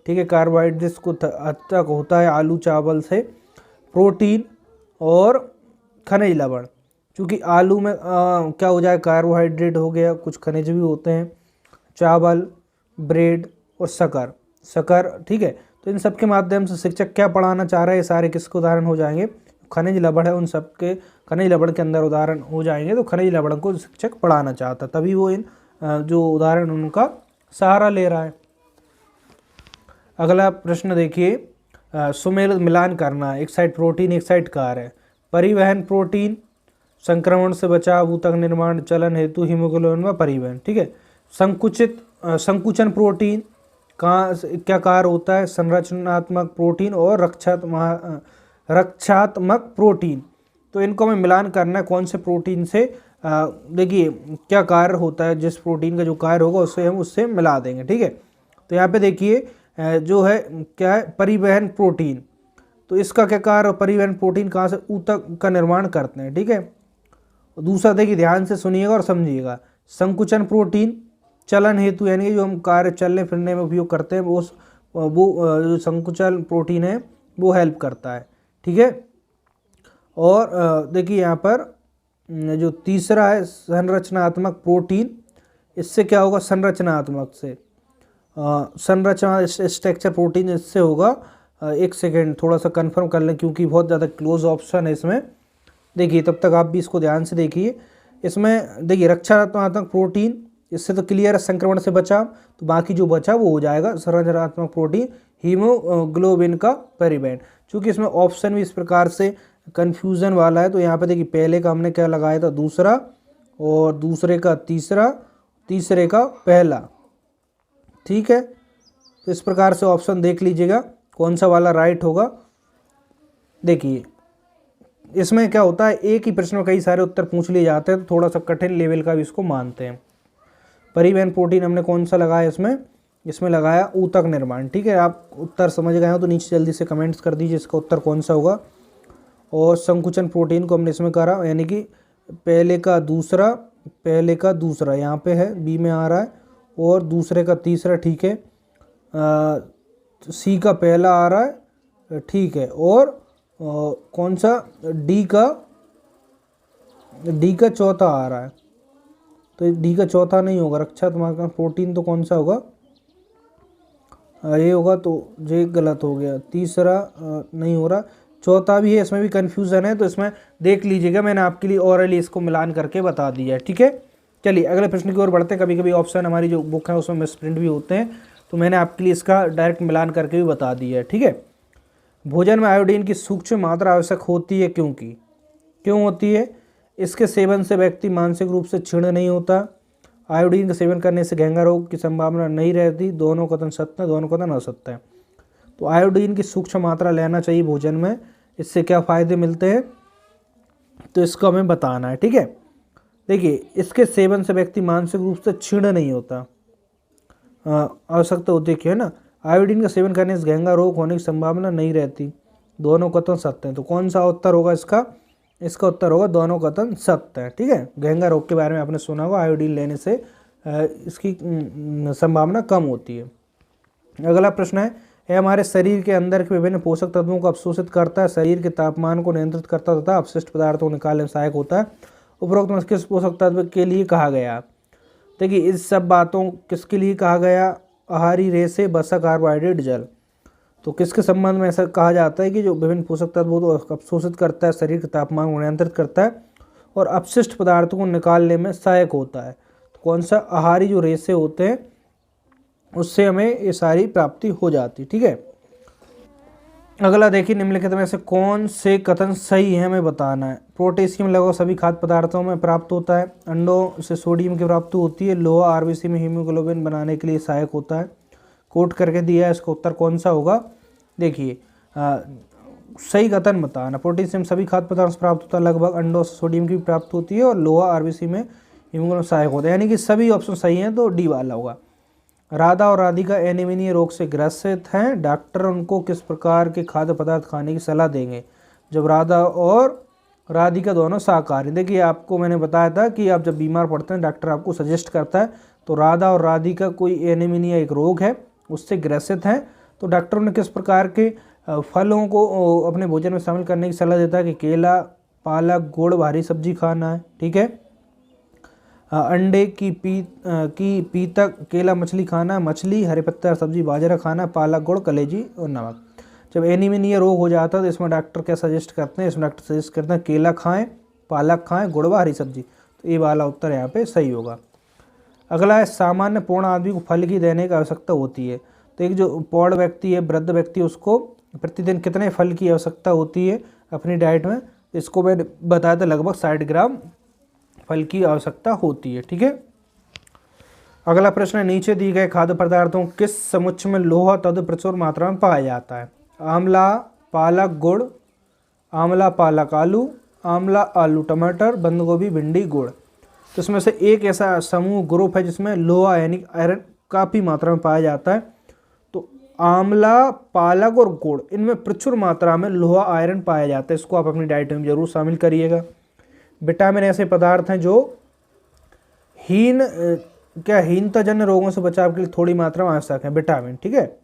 ठीक है। कार्बोहाइड्रेट्स को तक होता है आलू चावल से, प्रोटीन और खनिज लवण। क्योंकि आलू में क्या हो जाए, कार्बोहाइड्रेट हो गया, कुछ खनिज भी होते हैं, चावल, ब्रेड और शक्कर, ठीक है। तो इन सब के माध्यम से शिक्षक क्या पढ़ाना चाह रहे हैं, सारे किसके उदाहरण हो जाएंगे? खनिज लवण है, उन सब के खनिज लवण के अंदर उदाहरण हो जाएंगे। तो खनिज लवण को शिक्षक पढ़ाना चाहता, तभी वो इन जो उदाहरण उनका सहारा ले रहा है। अगला प्रश्न देखिए, सुमेल मिलान करना, एक साइड प्रोटीन एक साइड कार्य है। परिवहन प्रोटीन, संक्रमण से बचाव, ऊतक निर्माण, चलन हेतु हीमोग्लोबिन व परिवहन, ठीक है। संकुचन प्रोटीन कहाँ क्या कार्य होता है? संरचनात्मक प्रोटीन और रक्षात्मक प्रोटीन। तो इनको हमें मिलान करना है कौन से प्रोटीन से? देखिए क्या कार्य होता है, जिस प्रोटीन का जो कार्य होगा उससे हम उससे मिला देंगे, ठीक है। तो यहाँ पे देखिए जो है क्या है, परिवहन प्रोटीन। तो इसका क्या कार्य, परिवहन प्रोटीन कहाँ से, ऊतक का निर्माण करते हैं, ठीक है। दूसरा देखिए ध्यान से सुनिएगा और समझिएगा, संकुचन प्रोटीन चलन हेतु, यानी कि जो हम कार्य चलने फिरने में उपयोग करते हैं वो जो संकुचन प्रोटीन है वो हेल्प करता है, ठीक है। और देखिए यहाँ पर जो तीसरा है संरचनात्मक प्रोटीन, इससे क्या होगा, संरचनात्मक से संरचना स्ट्रक्चर प्रोटीन इससे होगा। एक सेकेंड थोड़ा सा कंफर्म कर लें क्योंकि बहुत ज़्यादा क्लोज ऑप्शन है इसमें। देखिए तब तक आप भी इसको ध्यान से देखिए। इसमें देखिए रक्षात्मक प्रोटीन, इससे तो क्लियर है संक्रमण से बचाव, तो बाकी जो बचा वो हो जाएगा संरचनात्मक प्रोटीन हीमोग्लोबिन का परिवहन। चूँकि इसमें ऑप्शन भी इस प्रकार से कन्फ्यूज़न वाला है, तो यहाँ पे देखिए पहले का हमने क्या लगाया था, दूसरा, और दूसरे का तीसरा, तीसरे का पहला, ठीक है। तो इस प्रकार से ऑप्शन देख लीजिएगा कौन सा वाला राइट होगा। देखिए इसमें क्या होता है, एक ही प्रश्न में कई सारे उत्तर पूछ लिए जाते हैं, तो थोड़ा सा कठिन लेवल का भी इसको मानते हैं। परिवहन प्रोटीन हमने कौन सा लगाया इसमें लगाया ऊतक निर्माण, ठीक है। आप उत्तर समझ गए हो तो नीचे जल्दी से कमेंट्स कर दीजिए इसका उत्तर कौन सा होगा। और संकुचन प्रोटीन को हमने इसमें करा, यानी कि पहले का दूसरा यहाँ पे है, बी में आ रहा है, और दूसरे का तीसरा, ठीक है। सी का पहला आ रहा है, ठीक है। और कौन सा, डी का चौथा आ रहा है, तो डी का चौथा नहीं होगा। रक्षात्मक प्रोटीन तो कौन सा होगा, ये होगा, तो ये गलत हो गया। तीसरा नहीं हो रहा, चौथा भी है, इसमें भी कन्फ्यूज़न है, तो इसमें देख लीजिएगा, मैंने आपके लिए ओरली इसको मिलान करके बता दिया है, ठीक है। चलिए अगले प्रश्न की ओर बढ़ते हैं। कभी कभी ऑप्शन हमारी जो बुक है उसमें मिसप्रिंट भी होते हैं, तो मैंने आपके लिए इसका डायरेक्ट मिलान करके भी बता दिया है, ठीक है। भोजन में आयोडीन की सूक्ष्म मात्रा आवश्यक होती है, क्यों होती है, इसके सेवन से व्यक्ति मानसिक रूप से क्षीण नहीं होता, आयोडीन का सेवन करने से घेंगा रोग की संभावना नहीं रहती, दोनों कथन सत्य है, दोनों कथन असत्य है। तो आयोडीन की सूक्ष्म मात्रा लेना चाहिए भोजन में, इससे क्या फ़ायदे मिलते हैं, तो इसको हमें बताना है, ठीक है। देखिए इसके सेवन से व्यक्ति मानसिक रूप से क्षीण नहीं होता, आवश्यकता होती है ना। आयोडीन का सेवन करने से घेंगा रोग होने की संभावना नहीं रहती, दोनों कथन सत्य हैं। तो कौन सा उत्तर होगा इसका उत्तर होगा दोनों कथन सत्य है, ठीक है। घेंगा रोग के बारे में आपने सुना होगा, आयोडीन लेने से इसकी संभावना कम होती है। अगला प्रश्न है, यह हमारे शरीर के अंदर के विभिन्न पोषक तत्वों को अवशोषित करता है, शरीर के तापमान को नियंत्रित करता तथा अपशिष्ट पदार्थों को निकालने में सहायक होता है। उपरोक्त में किस पोषक तत्व के लिए कहा गया। देखिए इस सब बातों किसके लिए कहा गया, आहारी रेशे, वसा, कार्बोहाइड्रेट, जल। तो किसके संबंध में ऐसा कहा जाता है कि जो विभिन्न पोषक तत्वों को अवशोषित करता है, शरीर के तापमान को नियंत्रित करता है और अपशिष्ट पदार्थों को निकालने में सहायक होता है। तो कौन सा, आहारी जो रेशे होते हैं उससे हमें ये सारी प्राप्ति हो जाती, ठीक है। अगला देखिए, निम्नलिखित में से कौन से कथन सही है हमें बताना है। पोटेशियम लगभग सभी खाद्य पदार्थों में प्राप्त होता है, अंडों से सोडियम की प्राप्ति होती है, लोहा आरबीसी में हीमोग्लोबिन बनाने के लिए सहायक होता है। कोट करके दिया है, इसका उत्तर कौन सा होगा। देखिए सही कथन बताना, पोटेशियम सभी खाद्य पदार्थों से प्राप्त होता है, लगभग अंडों से सोडियम की प्राप्त होती है, और लोहा आरबीसी में हीमोग्लोबिन सहायक होता है, यानी कि सभी ऑप्शन सही हैं, तो डी वाला होगा। राधा और राधिका एनीमिया रोग से ग्रसित हैं, डॉक्टर उनको किस प्रकार के खाद्य पदार्थ खाने की सलाह देंगे। जब राधा और राधिका दोनों शाकाहारी, देखिए आपको मैंने बताया था कि आप जब बीमार पड़ते हैं डॉक्टर आपको सजेस्ट करता है, तो राधा और राधिका कोई एनीमिया एक रोग है उससे ग्रसित हैं, तो डॉक्टरों ने किस प्रकार के फलों को अपने भोजन में शामिल करने की सलाह देता है कि केला, पालक, गुड़, भारी सब्जी खाना है, ठीक है। अंडे की पीतक, केला, मछली खाना, मछली, हरे पत्ता सब्जी, बाजरा खाना, पालक, गुड़, कलेजी और नमक। जब एनीमिया रोग हो जाता है तो इसमें डॉक्टर क्या सजेस्ट करते हैं, इसमें डॉक्टर सजेस्ट करते हैं केला खाएं, पालक खाएं, गुड़ व हरी सब्जी। तो ये वाला उत्तर यहाँ पे सही होगा। अगला है, सामान्य पूर्ण आदमी को फल की देने की आवश्यकता होती है। तो एक जो पौड़ व्यक्ति है, वृद्ध व्यक्ति, उसको प्रतिदिन कितने फल की आवश्यकता होती है अपनी डाइट में, इसको मैंने बताया था लगभग 60 ग्राम फल की आवश्यकता होती है, ठीक है। अगला प्रश्न है, नीचे दिए गए खाद्य पदार्थों किस समुच्चय में लोहा तद प्रचुर मात्रा में पाया जाता है। आंवला, पालक, गुड़, आंवला, पालक, आलू, आंवला, आलू, टमाटर, बंद गोभी, भिंडी, गुड़। तो इसमें से एक ऐसा समूह ग्रुप है जिसमें लोहा यानी आयरन काफ़ी मात्रा में पाया जाता है, आंवला, पालक और गुड़, इनमें प्रचुर मात्रा में लोहा आयरन पाया जाता है। इसको आप अपनी डाइट में जरूर शामिल करिएगा। विटामिन ऐसे पदार्थ हैं जो हीनताजन्य रोगों से बचाव के लिए थोड़ी मात्रा में आवश्यक है विटामिन, ठीक है।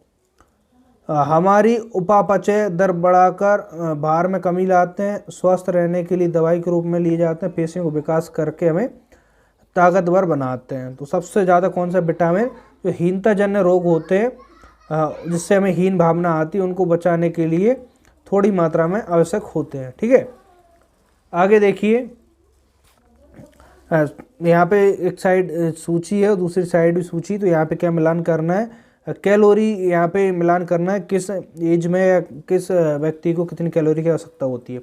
हमारी उपापचय दर बढ़ाकर भार में कमी लाते हैं, स्वस्थ रहने के लिए दवाई के रूप में लिए जाते हैं, पेशियों को विकास करके हमें ताकतवर बनाते हैं। तो सबसे ज़्यादा कौन सा विटामिन, जो हीनताजन्य रोग होते हैं जिससे हमें हीन भावना आती है, उनको बचाने के लिए थोड़ी मात्रा में आवश्यक होते हैं, ठीक है। आगे देखिए, यहाँ पे एक साइड सूची है और दूसरी साइड भी सूची। तो यहाँ पे क्या मिलान करना है, कैलोरी यहाँ पे मिलान करना है, किस एज में या किस व्यक्ति को कितनी कैलोरी की आवश्यकता होती है।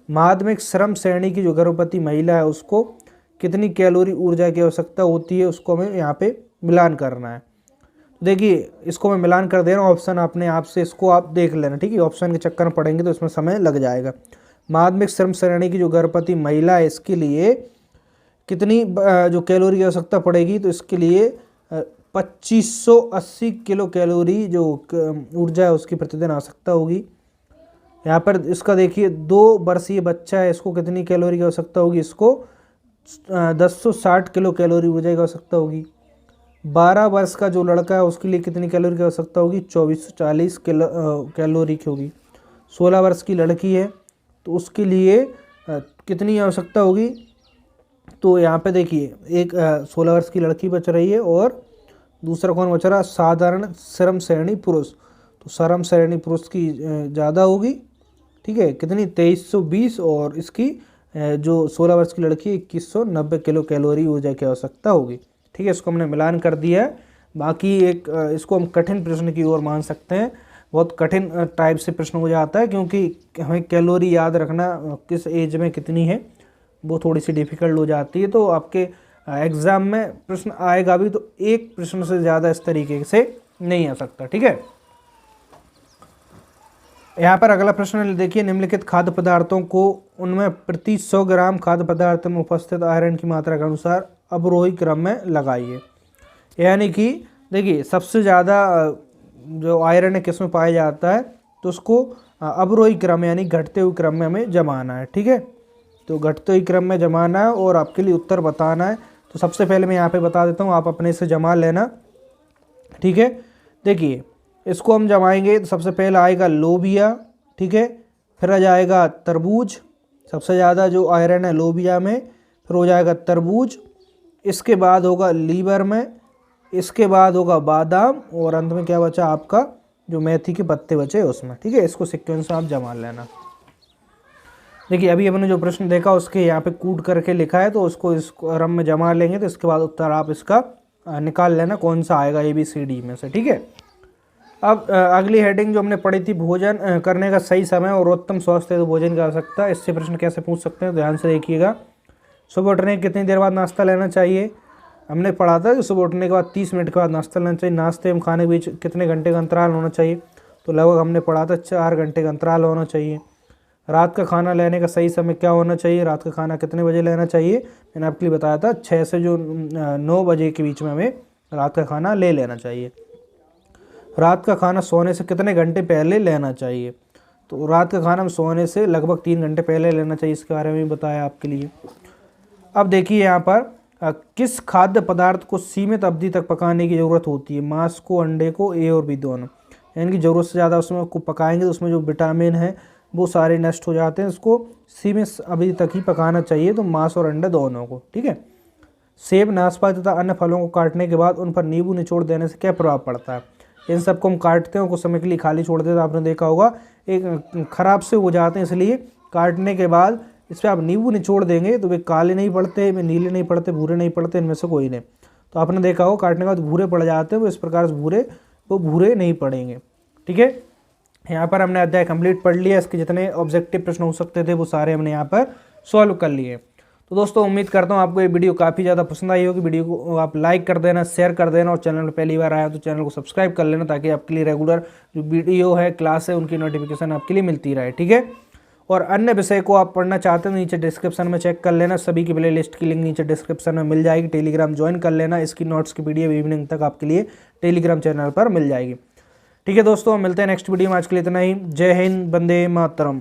माध्यमिक श्रम श्रेणी की जो गर्भवती महिला है उसको कितनी कैलोरी ऊर्जा की आवश्यकता होती है, उसको हमें यहाँ पे मिलान करना है। देखिए इसको मैं मिलान कर दे रहा हूँ, ऑप्शन अपने आप से इसको आप देख लेना, ठीक है। ऑप्शन के चक्कर में पड़ेंगे तो इसमें समय लग जाएगा। माध्यमिक श्रम श्रेणी की जो गर्भवती महिला है इसके लिए कितनी जो कैलोरी की आवश्यकता पड़ेगी, तो इसके लिए 2580 किलो कैलोरी जो ऊर्जा है उसकी प्रतिदिन आवश्यकता होगी। यहाँ पर इसका देखिए 2 वर्षीय बच्चा है, इसको कितनी कैलोरी की आवश्यकता होगी, इसको 1060 किलो कैलोरी ऊर्जा की आवश्यकता होगी। 12 वर्ष का जो लड़का है उसके लिए कितनी कैलोरी की आवश्यकता होगी, 2440 कैलोरी की होगी। 16 वर्ष की लड़की है तो उसके लिए कितनी आवश्यकता होगी, तो यहाँ पे देखिए एक 16 वर्ष की लड़की बच रही है और दूसरा कौन बच रहा, साधारण श्रम श्रेणी पुरुष। तो श्रम श्रेणी पुरुष की ज़्यादा होगी, ठीक है, कितनी 2320, और इसकी जो 16 वर्ष की लड़की 2190 किलो कैलोरी ऊर्जा की आवश्यकता होगी, ठीक है। इसको हमने मिलान कर दिया है। बाकी एक इसको हम कठिन प्रश्न की ओर मान सकते हैं, बहुत कठिन टाइप से प्रश्न हो जाता है, क्योंकि हमें कैलोरी याद रखना किस एज में कितनी है वो थोड़ी सी डिफ़िकल्ट हो जाती है। तो आपके एग्ज़ाम में प्रश्न आएगा भी तो एक प्रश्न से ज़्यादा इस तरीके से नहीं आ सकता, ठीक है। यहाँ पर अगला प्रश्न देखिए, निम्नलिखित खाद्य पदार्थों को उनमें प्रति 100 ग्राम खाद्य पदार्थ में उपस्थित आयरन की मात्रा के अनुसार अवरोही क्रम में लगाइए। यानी कि देखिए सबसे ज़्यादा जो आयरन है किस में पाया जाता है, तो उसको अवरोही क्रम यानी घटते हुए क्रम में हमें जमाना है, ठीक है। तो घटते हुए क्रम में जमाना है और आपके लिए उत्तर बताना है। तो सबसे पहले मैं यहाँ पे बता देता हूँ, आप अपने से जमा लेना, ठीक है। देखिए इसको हम जमाएंगे तो सबसे पहले आएगा लोबिया, ठीक है, फिर आ जाएगा तरबूज, सबसे ज़्यादा जो आयरन है लोबिया में, फिर हो जाएगा तरबूज, इसके बाद होगा लीवर में, इसके बाद होगा बादाम, और अंत में क्या बचा आपका जो मेथी के पत्ते बचे उसमें, ठीक है। इसको सीक्वेंस में आप जमा लेना। देखिए अभी हमने जो प्रश्न देखा उसके यहाँ पे कूट करके लिखा है, तो उसको इस क्रम में जमा लेंगे तो इसके बाद उत्तर आप इसका निकाल लेना कौन सा आएगा ABCD में से, ठीक है। अब अगली हेडिंग जो हमने पढ़ी थी, भोजन करने का सही समय और उत्तम स्वास्थ्य तो भोजन की आवश्यकता, इससे प्रश्न कैसे पूछ सकते हैं, ध्यान से देखिएगा। सुबह उठने के कितनी देर बाद नाश्ता लेना चाहिए, हमने पढ़ा था कि सुबह उठने के बाद 30 मिनट के बाद नाश्ता लेना चाहिए। नाश्ते में खाने के बीच कितने घंटे का अंतराल होना चाहिए, तो लगभग हमने पढ़ा था 4 घंटे का अंतराल होना चाहिए। रात का खाना लेने का सही समय क्या होना चाहिए, रात का खाना कितने बजे लेना चाहिए, मैंने आपके लिए बताया था 6 से जो 9 बजे के बीच में हमें रात का खाना ले लेना चाहिए। रात का खाना सोने से कितने घंटे पहले लेना चाहिए, तो रात का खाना हम सोने से लगभग 3 घंटे पहले लेना चाहिए, इसके बारे में भी बताया आपके लिए। अब देखिए यहाँ पर किस खाद्य पदार्थ को सीमित अवधि तक पकाने की ज़रूरत होती है, मांस को, अंडे को, A और B दोनों, यानी कि ज़रूरत से ज़्यादा उसमें को पकाएंगे तो उसमें जो विटामिन है वो सारे नष्ट हो जाते हैं, इसको सीमित अवधि तक ही पकाना चाहिए, तो मांस और अंडे दोनों को, ठीक है। सेब, नाशपाती तथा अन्य फलों को काटने के बाद उन पर नींबू निचोड़ देने से क्या प्रभाव पड़ता है, इन सबको हम काटते हैं कुछ समय के लिए खाली छोड़ देते हैं, आपने देखा होगा एक ख़राब से हो जाते हैं, इसलिए काटने के बाद इस पर आप नींबू निचोड़ देंगे तो वे काले नहीं पड़ते, वे नीले नहीं पड़ते, भूरे नहीं पड़ते, इनमें से कोई नहीं। तो आपने देखा होगा काटने के बाद भूरे पड़ जाते हैं, वो इस प्रकार से भूरे नहीं पड़ेंगे, ठीक है। यहाँ पर हमने अध्याय कंप्लीट पढ़ लिया, इसके जितने ऑब्जेक्टिव प्रश्न हो सकते थे वो सारे हमने यहाँ पर सॉल्व कर लिए। तो दोस्तों उम्मीद करता हूँ आपको ये वीडियो काफ़ी ज़्यादा पसंद आई होगी। वीडियो को आप लाइक कर देना, शेयर कर देना, और चैनल पर पहली बार आया तो चैनल को सब्सक्राइब कर लेना, ताकि आपके लिए रेगुलर जो वीडियो है, क्लास है, उनकी नोटिफिकेशन आपके लिए मिलती रहे, ठीक है। और अन्य विषय को आप पढ़ना चाहते हैं नीचे डिस्क्रिप्शन में चेक कर लेना, सभी की प्ले लिस्ट की लिंक नीचे डिस्क्रिप्शन में मिल जाएगी। टेलीग्राम ज्वाइन कर लेना, इसकी नोट्स की PDF इवनिंग तक आपके लिए टेलीग्राम चैनल पर मिल जाएगी, ठीक है दोस्तों, मिलते हैं नेक्स्ट वीडियो में। आज के लिए इतना ही। जय हिंद, वंदे मातरम।